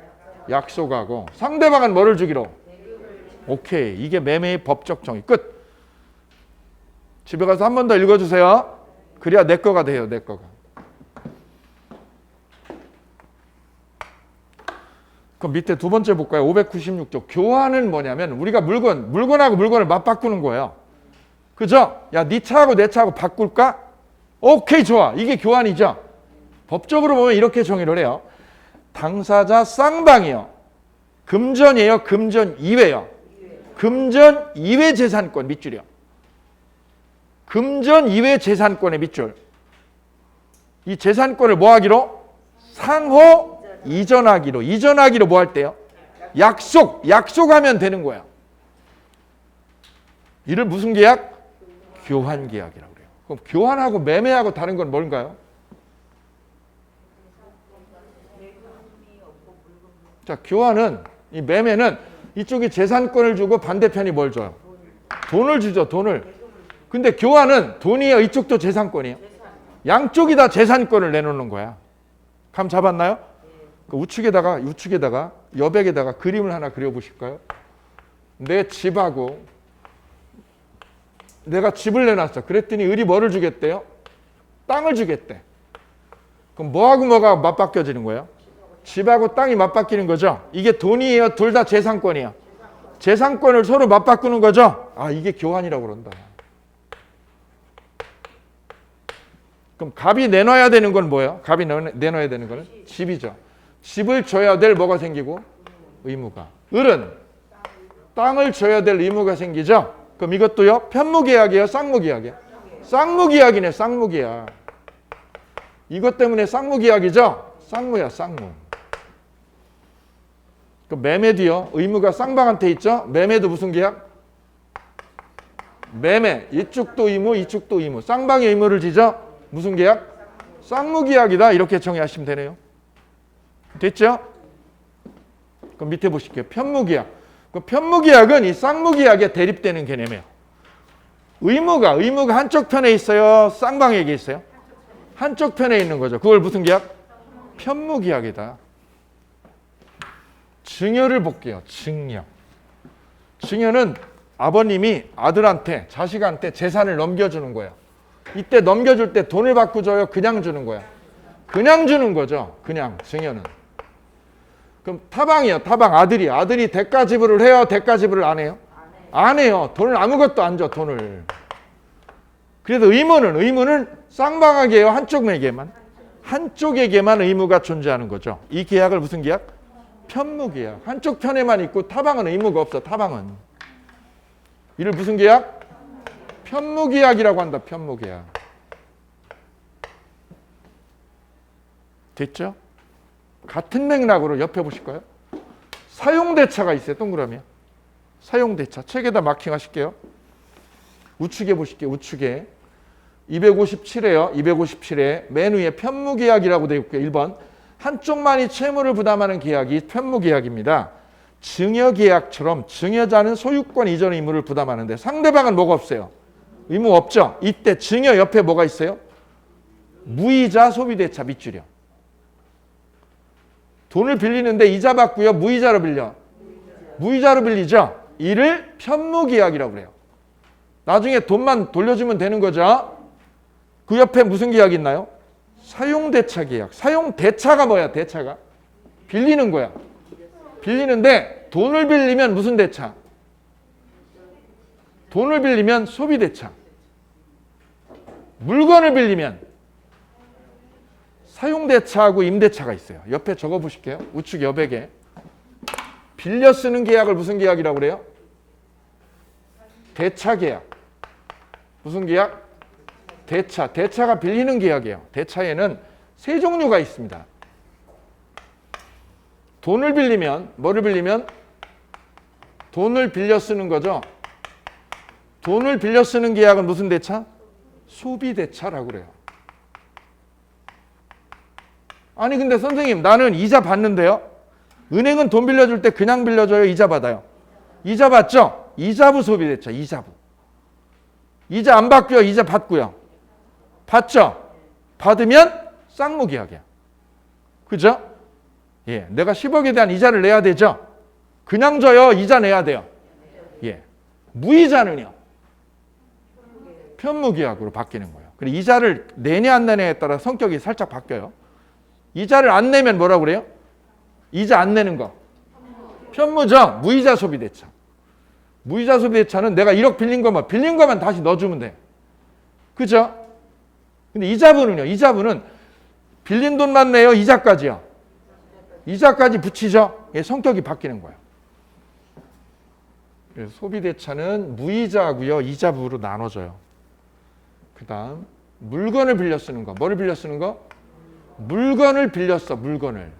약속하고. 상대방은 뭐를 주기로? 오케이. 이게 매매의 법적 정의. 끝. 집에 가서 한 번 더 읽어주세요. 그래야 내 거가 돼요. 내 거가. 그럼 밑에 두 번째 볼까요? 596조. 교환은 뭐냐면 우리가 물건하고 물건을 맞바꾸는 거예요. 그죠? 야, 네 차하고 내 차하고 바꿀까? 오케이, 좋아. 이게 교환이죠. 법적으로 보면 이렇게 정의를 해요. 당사자 쌍방이요. 금전이에요? 금전 이외요? 금전 이외 재산권 밑줄이요. 금전 이외 재산권의 밑줄. 이 재산권을 뭐 하기로? 상호 이전하기로. 이전하기로 뭐 할 때요? 약속하면 되는 거야. 이를 무슨 계약? 교환 계약이라고 그래요. 그럼 교환하고 매매하고 다른 건 뭔가요? 자, 교환은, 이 매매는 이쪽이 재산권을 주고 반대편이 뭘 줘요? 돈을 주죠, 돈을. 근데 교환은 돈이에요, 이쪽도 재산권이에요. 양쪽이 다 재산권을 내놓는 거야. 감 잡았나요? 그 우측에다가 여백에다가 그림을 하나 그려보실까요? 내 집하고 내가 집을 내놨어. 그랬더니 을이 뭐를 주겠대요? 땅을 주겠대. 그럼 뭐하고 뭐가 맞바뀌어지는 거예요? 집하고 땅이 맞바뀌는 거죠. 이게 돈이에요? 둘 다 재산권이에요? 재산권을 서로 맞바꾸는 거죠. 아, 이게 교환이라고 그런다. 그럼 갑이 내놔야 되는 건 뭐예요? 갑이 내놔야 되는 거는 집이죠. 집을 줘야 될 뭐가 생기고? 의무가. 을은 땅을 줘야 될 의무가 생기죠. 그럼 이것도요? 편무계약이에요? 쌍무계약이에요? 쌍무계약이네. 쌍무계약. 이것 때문에 쌍무계약이죠? 쌍무야, 쌍무. 그럼 매매도요? 의무가 쌍방한테 있죠? 매매도 무슨 계약? 매매. 이쪽도 의무, 이쪽도 의무. 쌍방이 의무를 지죠? 무슨 계약? 쌍무계약이다. 이렇게 정의하시면 되네요. 됐죠? 그럼 밑에 보실게요. 편무계약. 그 편무계약은 이 쌍무계약에 대립되는 개념이에요. 의무가 한쪽 편에 있어요? 쌍방에게 있어요? 한쪽 편에 있는 거죠. 그걸 무슨 계약? 편무계약이다. 증여를 볼게요. 증여는 아버님이 아들한테, 자식한테 재산을 넘겨주는 거예요. 이때 넘겨줄 때 돈을 받고 줘요? 그냥 주는 거야? 그냥 주는 거죠. 그냥 증여는. 그럼 타방이요. 타방 아들이 대가 지불을 해요? 대가 지불을 안 해요? 안 해요. 돈을 아무것도 안 줘. 돈을. 그래서 의무는 쌍방에게요? 한쪽에게만? 한쪽에게만 의무가 존재하는 거죠. 이 계약을 무슨 계약? 편무계약. 한쪽 편에만 있고 타방은 의무가 없어. 타방은. 이를 무슨 계약? 편무계약이라고 한다. 편무계약. 됐죠? 같은 맥락으로 옆에 보실까요? 사용대차가 있어요. 동그라미요. 사용대차. 책에다 마킹하실게요. 우측에 보실게요. 우측에. 257회요. 257회. 맨 위에 편무계약이라고 되어 있고요. 1번. 한쪽만이 채무를 부담하는 계약이 편무계약입니다. 증여계약처럼 증여자는 소유권 이전 의무를 부담하는데 상대방은 뭐가 없어요? 의무 없죠? 이때 증여 옆에 뭐가 있어요? 무이자 소비대차 밑줄이요. 돈을 빌리는데 이자 받고요. 무이자로 빌려. 무이자로 빌리죠. 이를 편무계약이라고 그래요. 나중에 돈만 돌려주면 되는 거죠. 그 옆에 무슨 계약이 있나요? 사용대차 계약. 사용대차가 뭐야? 대차가? 빌리는 거야. 빌리는데 돈을 빌리면 무슨 대차? 돈을 빌리면 소비대차. 물건을 빌리면 사용대차하고 임대차가 있어요. 옆에 적어보실게요. 우측 여백에. 빌려 쓰는 계약을 무슨 계약이라고 그래요? 대차 계약. 무슨 계약? 대차. 대차가 빌리는 계약이에요. 대차에는 세 종류가 있습니다. 돈을 빌리면, 뭐를 빌리면? 돈을 빌려 쓰는 거죠. 돈을 빌려 쓰는 계약은 무슨 대차? 소비대차라고 그래요. 아니 근데 선생님 나는 이자 받는데요. 은행은 돈 빌려줄 때 그냥 빌려줘요? 이자 받아요? 이자 받죠? 이자부 소비대차. 이자부. 이자 안 받고요? 이자 받고요? 받죠? 받으면 쌍무계약이야. 그죠? 예, 내가 10억에 대한 이자를 내야 되죠? 그냥 줘요? 이자 내야 돼요? 예. 무이자는요? 편무계약으로 바뀌는 거예요. 그리고 이자를 내냐 안 내냐에 따라 성격이 살짝 바뀌어요. 이자를 안 내면 뭐라고 그래요? 이자 안 내는 거. 편무죠? 무이자 소비대차. 무이자 소비대차는 내가 1억 빌린 거만 다시 넣어주면 돼. 그죠? 근데 이자분은요? 이자분은 빌린 돈만 내요? 이자까지요? 이자까지 붙이죠? 예, 성격이 바뀌는 거예요. 그래서 소비대차는 무이자고요. 이자부로 나눠져요. 그 다음 물건을 빌려 쓰는 거. 뭐를 빌려 쓰는 거? 물건을 빌렸어. 물건을.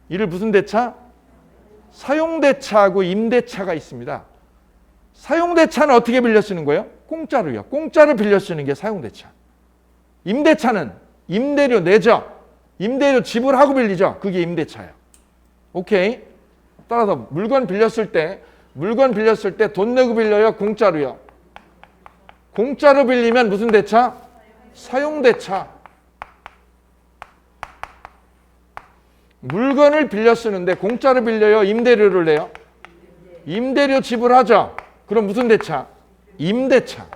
이를 무슨 대차? 사용대차하고 임대차가 있습니다. 사용대차는 어떻게 빌려 쓰는 거예요? 공짜로요. 공짜로 빌려 쓰는 게 사용대차. 임대차는 임대료 내죠. 임대료 지불하고 빌리죠. 그게 임대차예요. 오케이? 따라서 물건 빌렸을 때 돈 내고 빌려요? 공짜로요? 공짜로 빌리면 무슨 대차? 사용대차. 물건을 빌려 쓰는데 공짜로 빌려요? 임대료를 내요? 임대료 지불하죠? 그럼 무슨 대차? 임대차.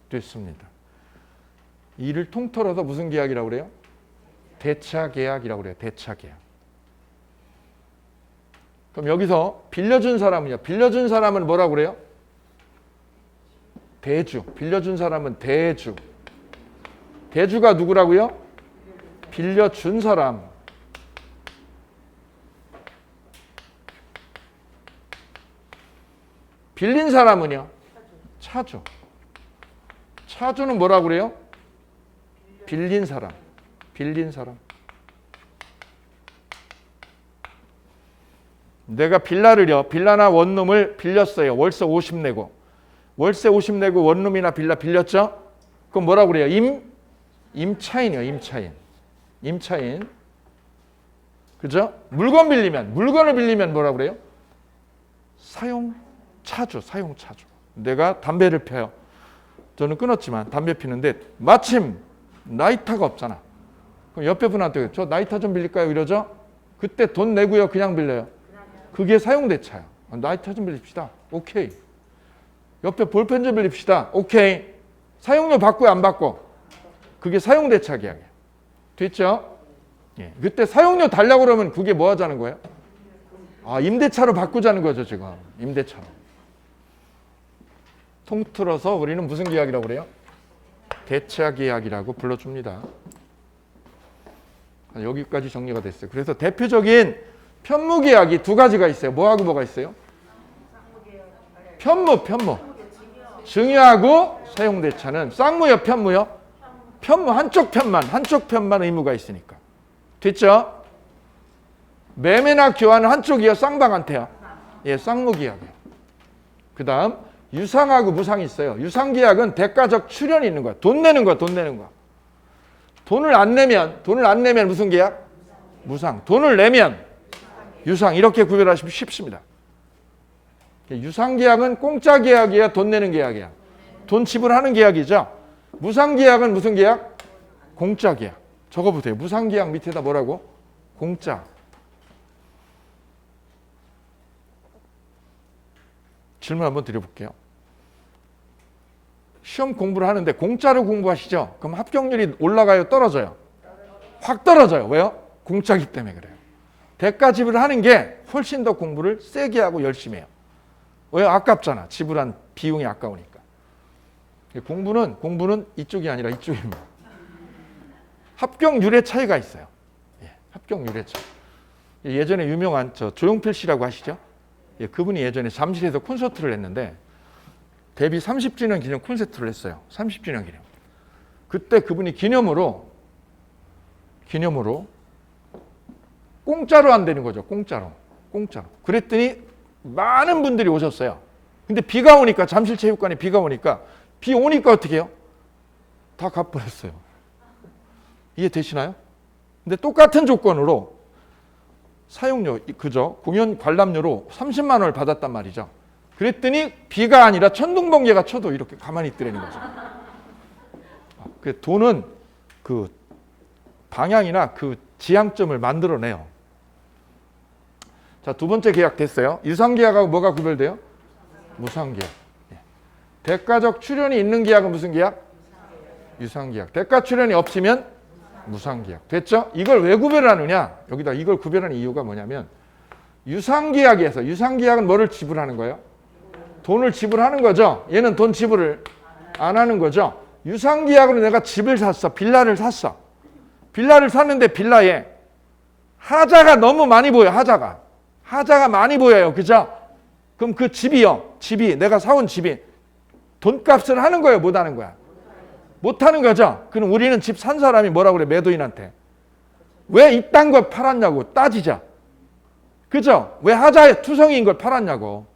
됐습니다. 이를 통틀어서 무슨 계약이라고 그래요? 대차 계약이라고 그래요. 대차 계약. 그럼 여기서 빌려준 사람은요? 빌려준 사람은 뭐라고 그래요? 대주. 빌려준 사람은 대주. 대주가 누구라고요? 빌려준 사람. 빌린 사람은요? 차주. 차주는 뭐라고 그래요? 빌린 사람. 빌린 사람. 내가 빌라나 원룸을 빌렸어요. 월세 50 내고. 월세 50 내고 원룸이나 빌라 빌렸죠? 그럼 뭐라고 그래요? 임차인이요. 임차인. 임차인. 그죠? 물건을 빌리면 뭐라고 그래요? 사용차주. 사용차주. 내가 담배를 펴요. 저는 끊었지만 담배 피는데 마침 라이터가 없잖아. 그럼 옆에 분한테 저 라이터 좀 빌릴까요? 이러죠? 그때 돈 내고요? 그냥 빌려요? 그게 사용대차예요. 라이터 좀 빌립시다. 오케이. 옆에 볼펜 좀 빌립시다. 오케이. 사용료 받고요? 안 받고? 그게 사용대차 계약이에요. 됐죠? 예. 그때 사용료 달라고 그러면 그게 뭐 하자는 거예요? 아, 임대차로 바꾸자는 거죠, 지금. 임대차로. 통틀어서 우리는 무슨 계약이라고 그래요? 대차 계약이라고 불러줍니다. 여기까지 정리가 됐어요. 그래서 대표적인 편무 계약이 두 가지가 있어요. 뭐하고 뭐가 있어요? 편무. 증여하고 사용대차는 쌍무요, 편무요? 편무 한쪽 편만 의무가 있으니까. 됐죠? 매매나 교환은 한쪽이요, 쌍방한테요. 예, 쌍무 계약이에요. 그 다음 유상하고 무상이 있어요. 유상 계약은 대가적 출연이 있는 거야. 돈 내는 거야. 돈을 안 내면 무슨 계약? 무상. 돈을 내면 유상. 이렇게 구별하시면 쉽습니다. 유상계약은 공짜 계약이야, 돈 내는 계약이야? 돈 지불하는 계약이죠. 무상계약은 무슨 계약? 공짜 계약. 적어보세요. 무상계약 밑에다 뭐라고? 공짜. 질문 한번 드려볼게요. 시험 공부를 하는데 공짜로 공부하시죠? 그럼 합격률이 올라가요? 떨어져요? 확 떨어져요. 왜요? 공짜기 때문에 그래요. 대가 지불하는 게 훨씬 더 공부를 세게 하고 열심히 해요. 왜요? 아깝잖아. 지불한 비용이 아까우니까. 공부는 이쪽이 아니라 이쪽입니다. 합격률의 차이가 있어요. 예, 합격률의 차이. 예전에 유명한 조용필 씨라고 아시죠? 예, 그분이 예전에 잠실에서 콘서트를 했는데 데뷔 30주년 기념 콘서트를 했어요. 30주년 기념. 그때 그분이 기념으로 공짜로 한다는 거죠. 공짜로. 그랬더니 많은 분들이 오셨어요. 근데 비가 오니까 잠실체육관에 비가 오니까 비 오니까 어떻게 해요? 다 갚아버렸어요. 이해되시나요? 근데 똑같은 조건으로 사용료, 그죠? 공연 관람료로 30만 원을 받았단 말이죠. 그랬더니 비가 아니라 천둥번개가 쳐도 이렇게 가만히 있더라는 거죠. 그 돈은 그 방향이나 그 지향점을 만들어내요. 자, 두 번째 계약 됐어요. 유상계약하고 뭐가 구별돼요? 무상계약. 대가적 출연이 있는 계약은 무슨 계약? 유상계약. 대가 출연이 없으면 무상계약. 됐죠? 이걸 왜 구별을 하느냐? 여기다 이걸 구별하는 이유가 뭐냐면 유상계약에서, 유상계약은 뭐를 지불하는 거예요? 돈을 지불하는 거죠. 얘는 돈 지불을 안 하는 거죠. 유상계약으로 내가 집을 샀어. 빌라를 샀어. 빌라를 샀는데 빌라에 하자가 너무 많이 보여. 하자가 많이 보여요. 그죠? 그럼 그 집이 내가 사온 집이 돈값을 하는 거예요? 못 하는 거야? 못 하는 거죠? 그럼 우리는 집 산 사람이 뭐라고 그래? 매도인한테. 왜 이딴 걸 팔았냐고 따지자. 그죠? 왜 하자의 투성이인 걸 팔았냐고.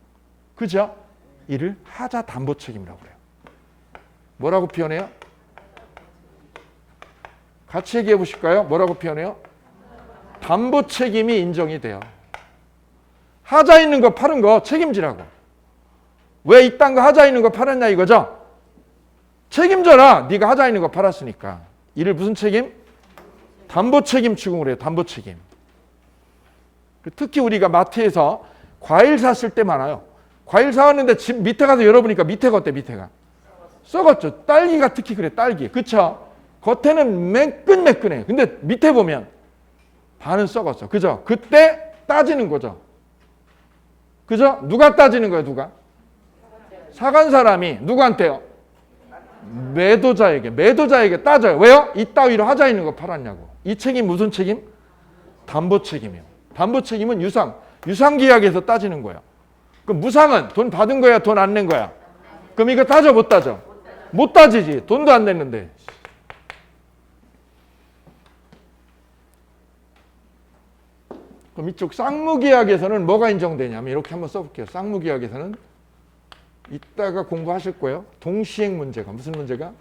그죠? 이를 하자 담보 책임이라고 그래요. 뭐라고 표현해요? 같이 얘기해 보실까요? 뭐라고 표현해요? 담보 책임이 인정이 돼요. 하자 있는 거 파는 거 책임지라고. 왜 이딴 거 하자 있는 거 팔았냐 이거죠? 책임져라. 네가 하자 있는 거 팔았으니까. 이를 무슨 책임? 담보 책임 추궁을 해요. 담보 책임. 특히 우리가 마트에서 과일 샀을 때 많아요. 과일 사왔는데 집 밑에 가서 열어보니까 밑에가 어때? 밑에가 썩었죠. 딸기가 특히 그래. 딸기. 그쵸? 겉에는 매끈매끈해. 근데 밑에 보면 반은 썩었어. 그죠? 그때 따지는 거죠. 그죠? 누가 따지는 거예요? 누가? 사간 사람이 누구한테요? 매도자에게 따져요. 왜요? 이따위로 하자 있는 거 팔았냐고. 이 책임 무슨 책임? 담보 책임이에요. 담보 책임은 유상계약에서 따지는 거예요. 그럼 무상은 돈 받은 거야? 돈 안 낸 거야? 그럼 이거 따져? 못 따져? 못 따지지. 돈도 안 냈는데. 그럼 이쪽 쌍무계약에서는 뭐가 인정되냐면 이렇게 한번 써볼게요. 쌍무계약에서는 이따가 공부하실 거예요. 동시행 문제가 무슨 문제가?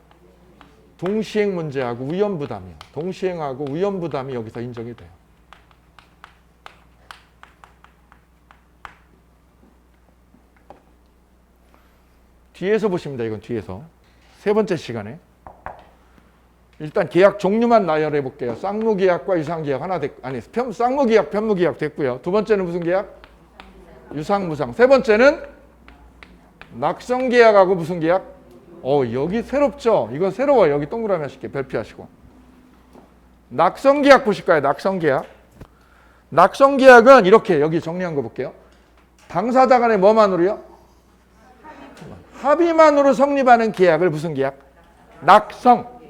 동시행 문제하고 위험부담이요. 동시행하고 위험부담이 여기서 인정이 돼요. 뒤에서 보십니다. 이건 뒤에서. 세 번째 시간에. 일단 계약 종류만 나열해 볼게요. 쌍무계약과 유상계약 하나 아니 쌍무계약, 편무계약 됐고요. 두 번째는 무슨 계약? 유상무상. 세 번째는 낙성계약하고 무슨 계약? 여기 새롭죠? 이거 새로워요. 여기 동그라미 하실게요. 별표하시고. 낙성계약 보실까요? 낙성계약. 낙성계약은 이렇게 여기 정리한 거 볼게요. 당사자 간에 뭐만으로요? 합의만으로 성립하는 계약을 무슨 계약? 낙성.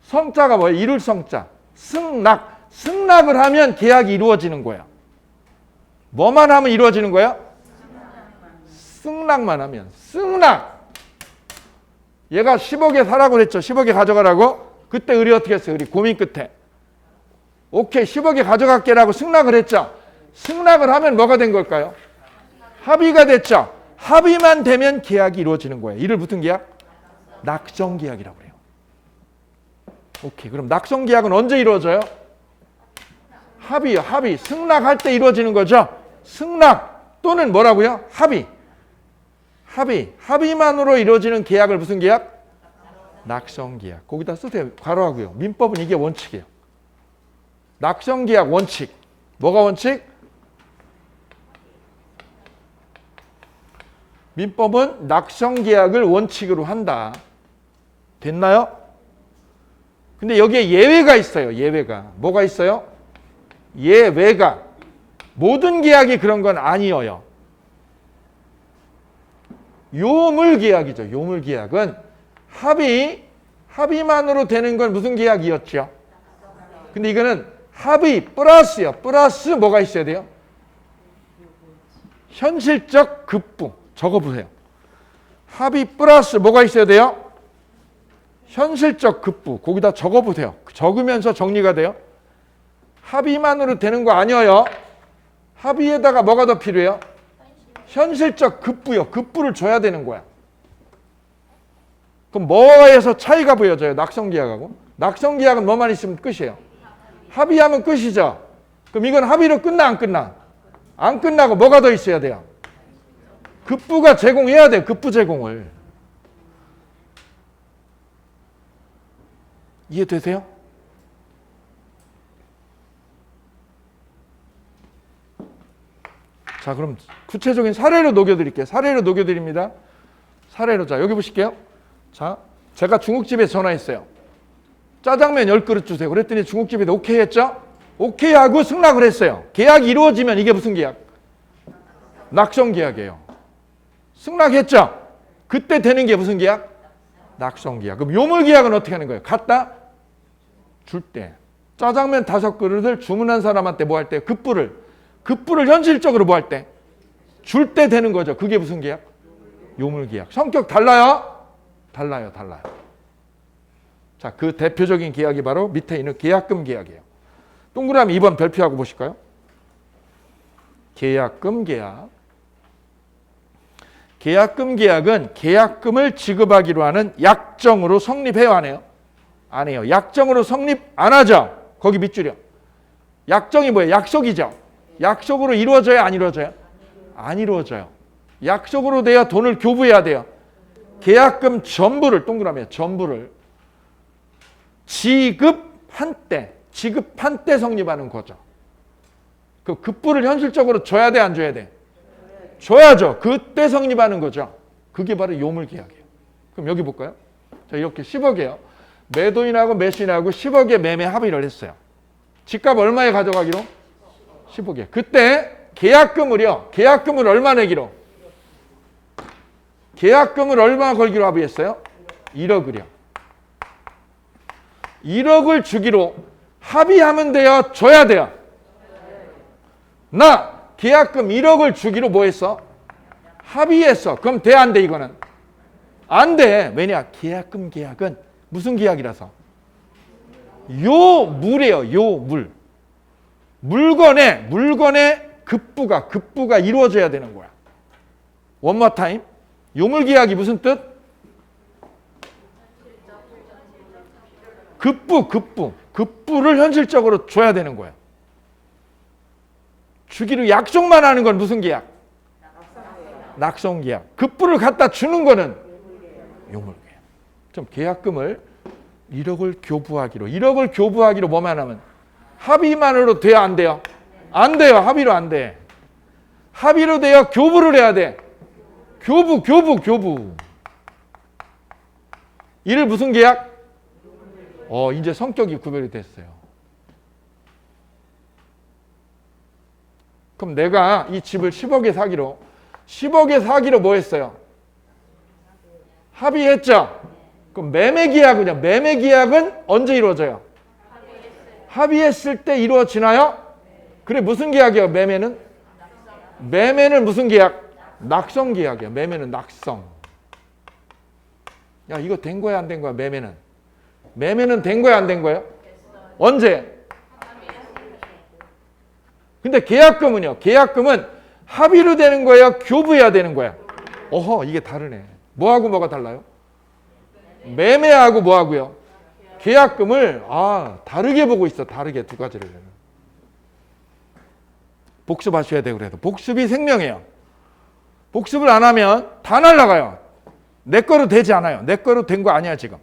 성자가 뭐예요? 이룰 성자. 승낙을 하면 계약이 이루어지는 거예요. 뭐만 하면 이루어지는 거예요? 승낙만 하면. 승낙. 얘가 10억에 사라고 그랬죠. 10억에 가져가라고. 그때 의리 어떻게 했어요? 의리 고민 끝에. 오케이 10억에 가져갈게라고 승낙을 했죠. 승낙을 하면 뭐가 된 걸까요? 합의가 됐죠. 합의만 되면 계약이 이루어지는 거예요. 이를 무슨 계약? 낙성계약이라고 그래요. 오케이. 그럼 낙성계약은 언제 이루어져요? 합의요. 합의. 승낙할 때 이루어지는 거죠. 승낙 또는 뭐라고요? 합의. 합의만으로 이루어지는 계약을 무슨 계약? 낙성계약. 거기다 쓰세요. 괄호하고요. 민법은 이게 원칙이에요. 낙성계약 원칙. 뭐가 원칙? 민법은 낙성계약을 원칙으로 한다. 됐나요? 근데 여기에 예외가 있어요. 예외가. 뭐가 있어요? 예외가. 모든 계약이 그런 건 아니어요. 요물계약이죠. 요물계약은 합의만으로 되는 건 무슨 계약이었죠? 근데 이거는 합의 플러스요. 플러스 뭐가 있어야 돼요? 현실적 급부. 적어보세요. 합의 플러스 뭐가 있어야 돼요? 현실적 급부. 거기다 적어보세요. 적으면서 정리가 돼요. 합의만으로 되는 거 아니에요. 합의에다가 뭐가 더 필요해요? 현실적 급부요. 급부를 줘야 되는 거야. 그럼 뭐에서 차이가 보여져요? 낙성계약하고. 낙성계약은 뭐만 있으면 끝이에요. 합의하면 끝이죠. 그럼 이건 합의로 끝나 안 끝나? 안 끝나고 뭐가 더 있어야 돼요? 급부가 제공해야 돼요. 급부 제공을. 이해되세요? 자, 그럼 구체적인 사례로 녹여드릴게요. 사례로 녹여드립니다. 사례로. 자, 여기 보실게요. 자, 제가 중국집에 전화했어요. 짜장면 10그릇 주세요. 그랬더니 중국집이 오케이 했죠? 오케이 하고 승낙을 했어요. 계약이 이루어지면 이게 무슨 계약? 낙성계약이에요. 승낙했죠? 그때 되는 게 무슨 계약? 낙성계약. 그럼 요물계약은 어떻게 하는 거예요? 갖다 줄 때. 짜장면 5그릇을 주문한 사람한테 뭐 할 때? 급부를 현실적으로 뭐 할 때? 줄 때 되는 거죠. 그게 무슨 계약? 요물계약. 성격 달라요? 달라요. 자, 그 대표적인 계약이 바로 밑에 있는 계약금 계약이에요. 동그라미 2번 별표하고 보실까요? 계약금 계약. 계약금 계약은 계약금을 지급하기로 하는 약정으로 성립해요, 안 해요? 안 해요. 약정으로 성립 안 하죠? 거기 밑줄이요. 약정이 뭐예요? 약속이죠? 약속으로 이루어져요, 안 이루어져요? 안 이루어져요. 약속으로 돼야 돈을 교부해야 돼요. 계약금 전부를, 동그라미에 전부를 지급한 때 성립하는 거죠. 그 급부를 현실적으로 줘야 돼, 안 줘야 돼? 줘야죠. 그때 성립하는 거죠. 그게 바로 요물계약이에요. 그럼 여기 볼까요? 자, 이렇게 10억이에요. 매도인하고 매수인하고 10억의 매매 합의를 했어요. 집값 얼마에 가져가기로? 10억이에요. 그때 계약금을 얼마 내기로? 계약금을 얼마 걸기로 합의했어요? 1억을요. 1억을 주기로 합의하면 돼요? 줘야 돼요? 나 계약금 1억을 주기로 뭐 했어? 합의했어. 그럼 돼, 안 돼, 이거는? 안 돼. 왜냐? 계약금 계약은 무슨 계약이라서? 요물이에요. 요물. 물건의 급부가 이루어져야 되는 거야. One more time. 요물 계약이 무슨 뜻? 급부를 현실적으로 줘야 되는 거야. 주기로 약속만 하는 건 무슨 계약? 낙성계약. 급부를 갖다 주는 거는 요물계약. 좀 계약금을 1억을 교부하기로 뭐만 하면? 합의만으로 돼야 안 돼요? 안 돼요. 합의로 안 돼. 합의로 돼야 교부를 해야 돼. 교부. 이를 무슨 계약? 이제 성격이 구별이 됐어요. 그럼 내가 이 집을 10억에 사기로 뭐 했어요? 합의했죠? 그럼 매매 계약은 언제 이루어져요? 합의했을 때 이루어지나요? 그래, 무슨 계약이에요? 매매는 무슨 계약? 낙성 계약이야. 매매는 낙성. 야, 이거 된 거야, 안 된 거야? 매매는 된 거야, 안 된 거예요? 언제? 근데 계약금은요? 계약금은 합의로 되는 거예요? 교부해야 되는 거야? 이게 다르네. 뭐하고 뭐가 달라요? 매매하고 뭐하고요? 계약금을 다르게 보고 있어. 다르게 두 가지를. 복습하셔야 돼요. 그래도 복습이 생명이에요. 복습을 안 하면 다 날아가요. 내 거로 되지 않아요. 내 거로 된 거 아니야 지금.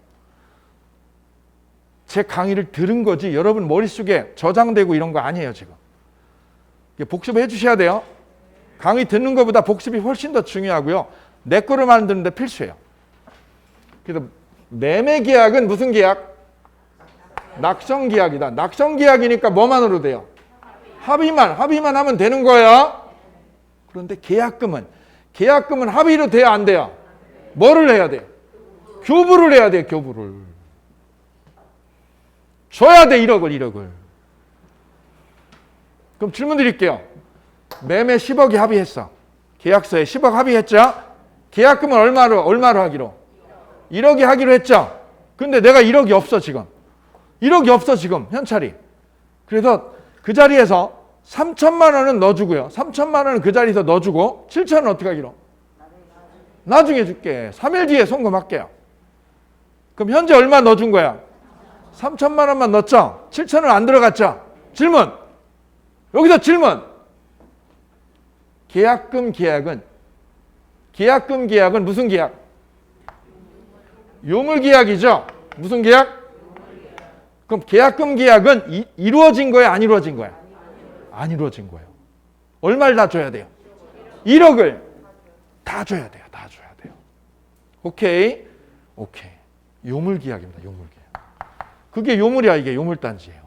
제 강의를 들은 거지 여러분 머릿속에 저장되고 이런 거 아니에요 지금. 복습해 주셔야 돼요. 강의 듣는 것보다 복습이 훨씬 더 중요하고요. 내 거로 만드는데 필수예요. 그래서 매매 계약은 무슨 계약? 낙성 계약이다. 낙성 계약이니까 뭐만으로 돼요? 합의만 하면 되는 거예요. 그런데 계약금은 합의로 돼야 안 돼요? 뭐를 해야 돼요? 교부를 해야 돼요. 교부를. 줘야 돼 1억을. 그럼 질문 드릴게요. 매매 10억이 합의했어. 계약서에 10억 합의했죠? 계약금은 얼마로 하기로? 1억이 하기로 했죠? 근데 내가 1억이 없어 지금. 1억이 없어 지금 현찰이. 그래서 그 자리에서 3천만 원은 넣어주고요. 3천만 원은 그 자리에서 넣어주고 7천은 어떻게 하기로? 나중에 줄게. 3일 뒤에 송금할게요. 그럼 현재 얼마 넣어준 거야? 3천만 원만 넣었죠? 7천은 안 들어갔죠? 질문. 여기서 질문. 계약금 계약은 무슨 계약? 요물 계약이죠? 무슨 계약? 그럼 계약금 계약은 이루어진 거야? 안 이루어진 거야? 안 이루어진 거예요. 얼마를 다 줘야 돼요? 1억을 다 줘야 돼요. 다 줘야 돼요. 오케이. 요물 계약입니다. 요물 계약. 그게 요물이야. 이게 요물단지예요.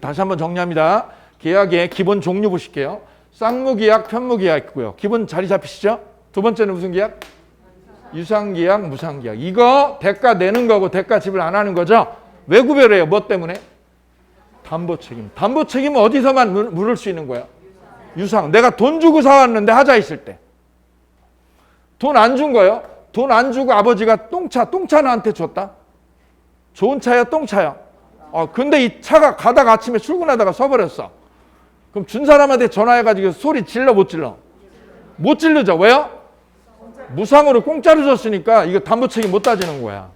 다시 한번 정리합니다. 계약의 기본 종류 보실게요. 쌍무계약, 편무계약 있고요. 기본 자리 잡히시죠? 두 번째는 무슨 계약? 유상계약, 무상계약. 이거 대가 내는 거고 대가 지불 안 하는 거죠? 왜 구별해요? 뭐 때문에? 담보책임. 담보책임은 어디서만 물을 수 있는 거야? 유상. 내가 돈 주고 사왔는데 하자 있을 때. 돈 안 준 거예요? 돈 안 주고 아버지가 똥차 나한테 줬다? 좋은 차야, 똥차야? 근데 이 차가 가다가 아침에 출근하다가 서버렸어. 그럼 준 사람한테 전화해가지고 소리 질러 못 질러? 못 질르죠. 왜요? 무상으로 공짜로 줬으니까 이거 담보 책임 못 따지는 거야.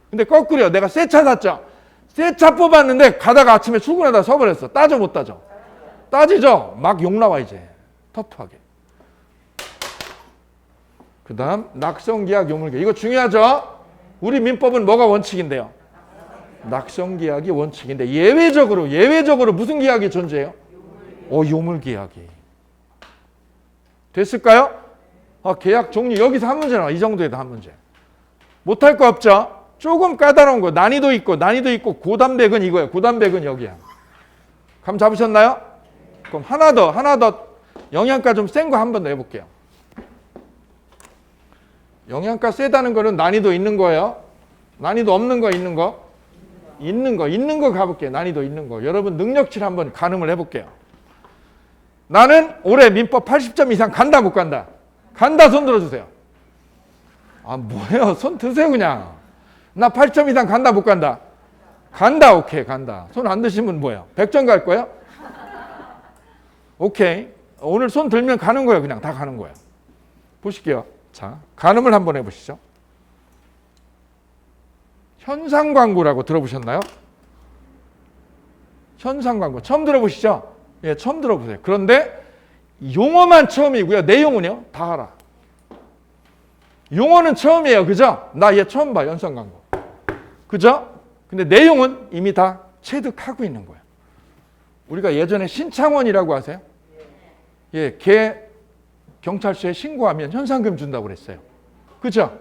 근데 거꾸로요. 내가 새 차 샀죠. 새 차 뽑았는데 가다가 아침에 출근하다가 서버렸어. 따져 못 따져? 따지죠. 막 욕 나와 이제. 터프하게. 그 다음 낙성계약, 요물계약. 이거 중요하죠. 우리 민법은 뭐가 원칙인데요? 낙성계약이 원칙인데 예외적으로 무슨 계약이 존재해요? 요물계약이. 됐을까요? 계약 종류 여기서 한 문제 나와. 이 정도에도 한 문제. 못할 거 없죠? 조금 까다로운 거. 난이도 있고 고단백은 이거예요. 고단백은 여기야. 감 잡으셨나요? 그럼 하나 더 영양가 좀 센 거 한 번 더 해볼게요. 영양가 세다는 거는 난이도 있는 거예요. 난이도 없는 거 있는 거? 있는 거 가볼게요. 난이도 있는 거. 여러분 능력치를 한번 가늠을 해볼게요. 나는 올해 민법 80점 이상 간다 못 간다? 간다 손 들어주세요. 뭐예요? 손 드세요 그냥. 나 8점 이상 간다 못 간다? 간다. 오케이 간다. 손 안 드시면 뭐예요? 100점 갈 거예요? 오케이. 오늘 손 들면 가는 거예요. 그냥 다 가는 거예요. 보실게요. 자, 가늠을 한번 해보시죠. 현상광고라고 들어보셨나요? 현상광고 처음 들어보시죠? 예, 처음 들어보세요. 그런데 용어만 처음이고요. 내용은요? 다 알아. 용어는 처음이에요. 그죠? 나 얘 처음 봐. 현상광고. 그죠? 근데 내용은 이미 다 체득하고 있는 거예요. 우리가 예전에 신창원이라고 아세요? 예, 걔 경찰서에 신고하면 현상금 준다고 그랬어요. 그죠?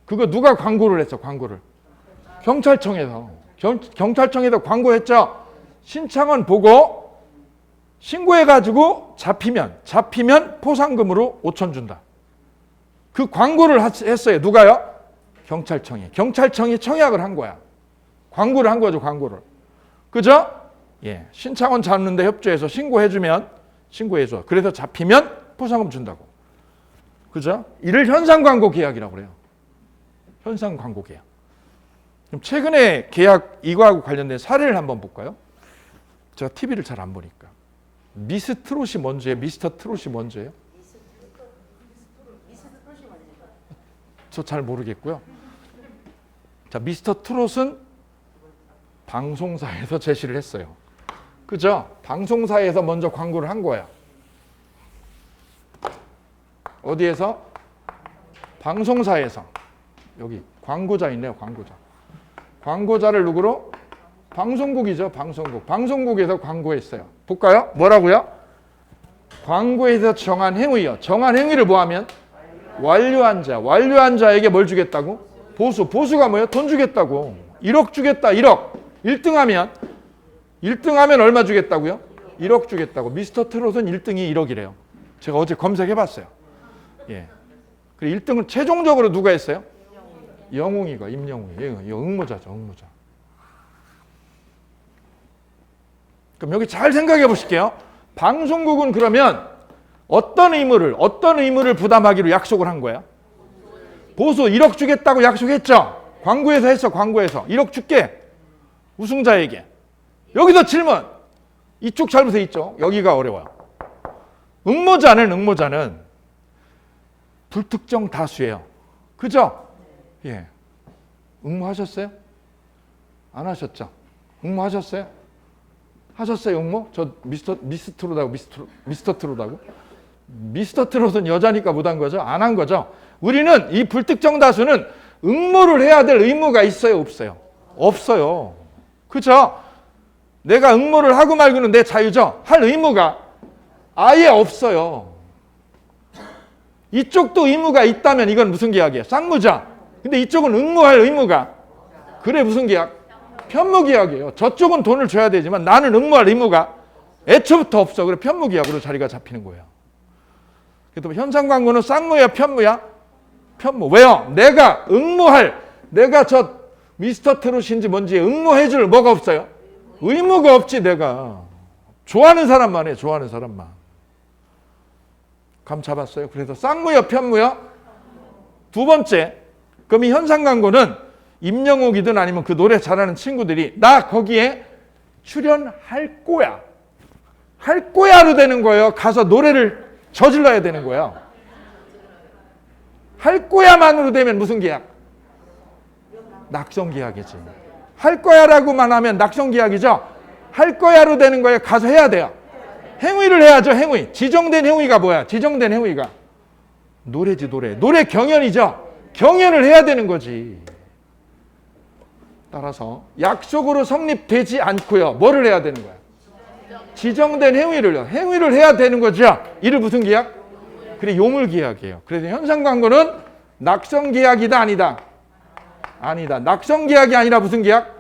그거 누가 광고를 했어? 광고를. 경찰청에서. 경찰청에서 광고했죠? 신창원 보고 신고해가지고 잡히면 포상금으로 5천 준다. 그 광고를 했어요. 누가요? 경찰청이. 경찰청이 청약을 한 거야. 광고를 한 거죠. 광고를. 그죠? 예, 신창원 잡는데 협조해서 신고해줘. 그래서 잡히면 포상금 준다고. 그죠? 이를 현상광고 계약이라고 그래요. 현상광고 계약. 그럼 최근에 계약 이거하고 관련된 사례를 한번 볼까요? 제가 TV를 잘 안 보니까. 미스 트롯이 먼저예요? 미스터 트롯이 먼저예요? 저 잘 모르겠고요. 자, 미스터 트롯은 방송사에서 제시를 했어요. 그죠? 방송사에서 먼저 광고를 한 거야. 어디에서? 방송사에서. 여기 광고자 있네요. 광고자. 광고자를 누구로? 방송국이죠. 방송국. 방송국에서 광고했어요. 볼까요? 뭐라고요? 광고에서 정한 행위요. 정한 행위를 뭐하면? 완료한 자. 완료한 자에게 뭘 주겠다고? 보수. 보수가 뭐예요? 돈 주겠다고. 1억 주겠다. 1억. 1등하면 얼마 주겠다고요? 1억 주겠다고. 미스터 트롯은 1등이 1억이래요. 제가 어제 검색해봤어요. 예. 그리고 1등은 최종적으로 누가 했어요? 영웅이가, 임영웅이. 이거 응모자죠. 응모자. 그럼 여기 잘 생각해 보실게요. 방송국은 그러면 어떤 의무를 부담하기로 약속을 한 거예요? 보수 1억 주겠다고 약속했죠. 광고에서 했어. 광고에서 1억 줄게. 우승자에게. 여기서 질문. 이쪽 잘 보세요. 이쪽. 여기가 어려워요. 응모자는 불특정 다수예요. 그죠? 예. 응모하셨어요? 안 하셨죠? 응모하셨어요? 하셨어요, 응모? 저 미스터 트롯하고 미스터 트롯하고? 미스터 트롯은 여자니까 못한 거죠? 안 한 거죠? 우리는 이 불특정 다수는 응모를 해야 될 의무가 있어요, 없어요? 없어요. 그죠? 내가 응모를 하고 말고는 내 자유죠? 할 의무가 아예 없어요. 이쪽도 의무가 있다면 이건 무슨 계약이에요? 쌍무자. 근데 이쪽은 응모할 의무가 그래 무슨 계약? 편무계약이에요. 저쪽은 돈을 줘야 되지만 나는 응모할 의무가 애초부터 없어. 그래 편무계약으로 자리가 잡히는 거예요. 그래서 현상광고는 쌍무야 편무야? 편무. 왜요? 내가 저 미스터 트롯인지 뭔지 응모해줄 뭐가 없어요? 의무가 없지. 내가 좋아하는 사람만 해. 좋아하는 사람만. 감 잡았어요? 그래서 쌍무야 편무야? 두 번째, 그럼 이 현상광고는 임영웅이든 아니면 그 노래 잘하는 친구들이 나 거기에 출연할 거야. 할 거야로 되는 거예요. 가서 노래를 저질러야 되는 거예요. 할 거야만으로 되면 무슨 계약? 낙성 계약이지. 할 거야라고만 하면 낙성 계약이죠. 할 거야로 되는 거예요. 가서 해야 돼요. 행위를 해야죠. 행위. 지정된 행위가 뭐야? 지정된 행위가 노래지. 노래 경연이죠. 경연을 해야 되는 거지. 따라서 약속으로 성립되지 않고요. 뭐를 해야 되는 거야? 지정된 행위를 해야 되는 거죠. 이를 무슨 계약? 그래 요물계약이에요. 그래서 현상광고는 낙성계약이다 아니다? 아니다. 낙성계약이 아니라 무슨 계약?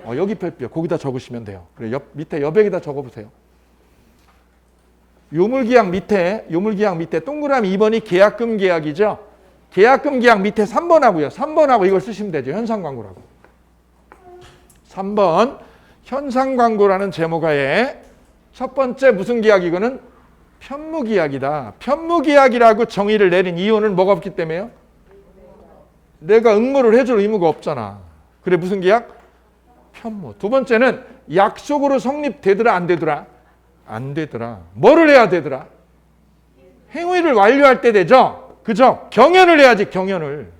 여기 펼뼈 거기다 적으시면 돼요. 그래 밑에 여백에다 적어보세요. 요물계약 밑에 동그라미 2번이 계약금 계약이죠. 계약금 계약 밑에 3번하고요. 3번하고 이걸 쓰시면 되죠. 현상광고라고. 3번 현상광고라는 제목하에 첫 번째 무슨 계약? 이거는 편무계약이다. 편무계약이라고 정의를 내린 이유는 뭐가 없기 때문에요? 내가 응모를 해줄 의무가 없잖아. 그래 무슨 계약? 편무. 두 번째는 약속으로 성립되더라 안 되더라? 안 되더라. 뭐를 해야 되더라? 행위를 완료할 때 되죠? 그죠? 경연을 해야지 경연을.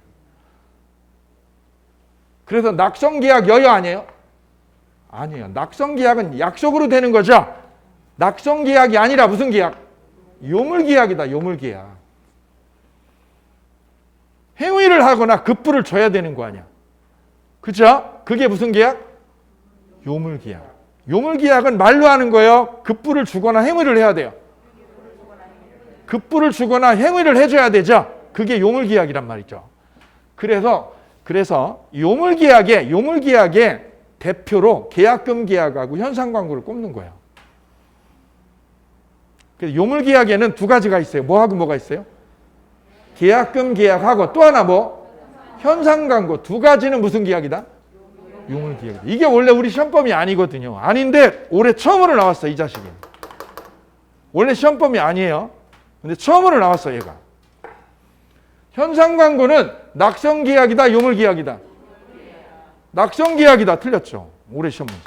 그래서 낙성계약 여여 아니에요? 아니에요. 낙성계약은 약속으로 되는 거죠. 낙성계약이 아니라 무슨 계약? 요물계약이다. 요물계약. 행위를 하거나 급부를 줘야 되는 거 아니야. 그죠? 그게 무슨 계약? 요물계약. 요물계약은 말로 하는 거예요. 급부를 주거나 행위를 해야 돼요. 급부를 주거나 행위를 해줘야 되죠. 그게 요물계약이란 말이죠. 그래서 요물계약의 대표로 계약금 계약하고 현상광고를 꼽는 거예요. 그래서 요물계약에는 두 가지가 있어요. 뭐하고 뭐가 있어요? 계약금 계약하고 또 하나 뭐? 현상광고. 두 가지는 무슨 계약이다? 요물계약이다. 이게 원래 우리 시험범위 아니거든요. 아닌데 올해 처음으로 나왔어 이 자식이. 원래 시험범위 아니에요. 근데 처음으로 나왔어 얘가. 현상광고는 낙성계약이다 요물계약이다? 낙성계약이다. 틀렸죠. 올해 시험 문제.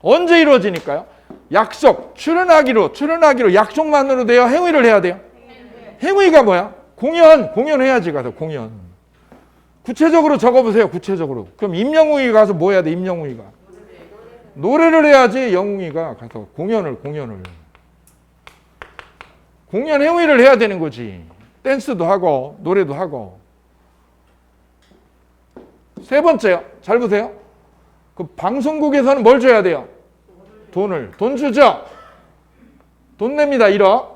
언제 이루어지니까요? 약속, 출연하기로 약속만으로 돼요? 행위를 해야 돼요? 행위가 뭐야? 공연해야지 가서 공연. 구체적으로 적어보세요. 구체적으로. 그럼 임영웅이 가서 뭐 해야 돼? 임영웅이가 노래를 해야지. 영웅이가 가서 공연을. 공연 행위를 해야 되는 거지. 댄스도 하고 노래도 하고. 세 번째요. 잘 보세요. 그 방송국에서는 뭘 줘야 돼요? 돈 주죠. 돈 냅니다. 1억.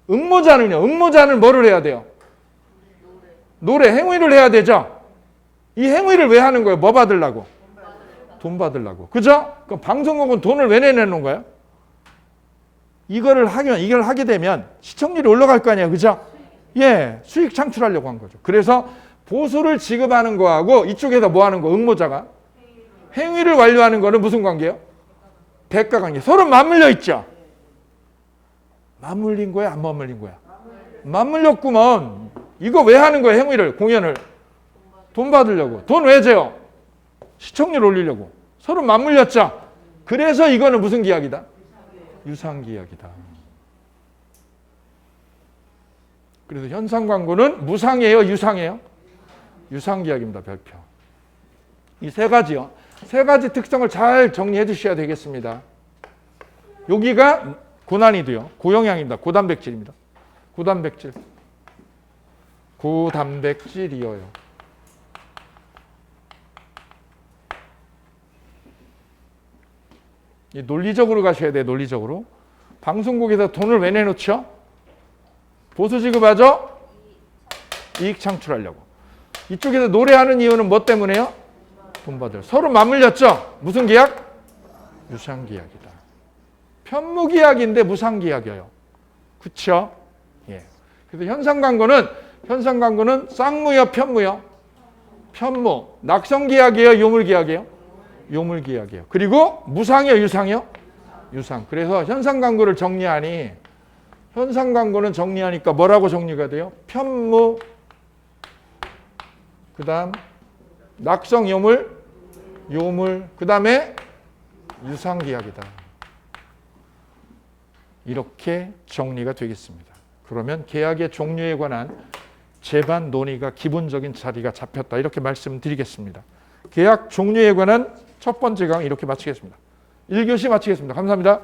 응모자는요. 응모자는 뭐를 해야 돼요? 노래 행위를 해야 되죠. 이 행위를 왜 하는 거예요? 뭐 받으려고? 돈 받으려고. 그죠? 그럼 방송국은 돈을 왜 내놓는 거예요? 이걸 하게 되면 시청률이 올라갈 거 아니에요. 그죠? 예, 수익 창출하려고 한 거죠. 그래서 보수를 지급하는 거하고 이쪽에서 뭐 하는 거? 응모자가 행위를 완료하는 거는 무슨 관계예요? 대가 관계. 서로 맞물려 있죠. 맞물린 거야? 안 맞물린 거야? 맞물렸구먼. 이거 왜 하는 거야? 행위를, 공연을. 돈 받으려고. 돈 왜 줘요? 시청률 올리려고. 서로 맞물렸죠. 그래서 이거는 무슨 계약이다? 유상계약이다. 그래서 현상 광고는 무상이에요? 유상이에요? 유상계약입니다. 별표. 이 세 가지요. 세 가지 특성을 잘 정리해 주셔야 되겠습니다. 여기가 고난이도요. 고영양입니다. 고단백질입니다. 고단백질. 고단백질이어요. 이 논리적으로 가셔야 돼요. 논리적으로. 방송국에서 돈을 왜 내놓죠? 보수 지급하죠? 이익 창출하려고. 이쪽에서 노래하는 이유는 뭐 때문에요? 돈 받을. 서로 맞물렸죠? 무슨 계약? 유상계약이다. 편무계약인데 무상계약이에요. 그쵸? 예. 그래서 현상광고는 쌍무요, 편무요? 편무. 낙성계약이에요, 요물계약이에요? 요물계약이에요. 그리고 무상이요, 유상이요? 유상. 그래서 현상광고를 정리하니 현상광고는 정리하니까 뭐라고 정리가 돼요? 편무, 그 다음 낙성, 요물, 그 다음에 유상계약이다. 이렇게 정리가 되겠습니다. 그러면 계약의 종류에 관한 재반 논의가 기본적인 자리가 잡혔다. 이렇게 말씀드리겠습니다. 계약 종류에 관한 첫 번째 강의 이렇게 마치겠습니다. 1교시 마치겠습니다. 감사합니다.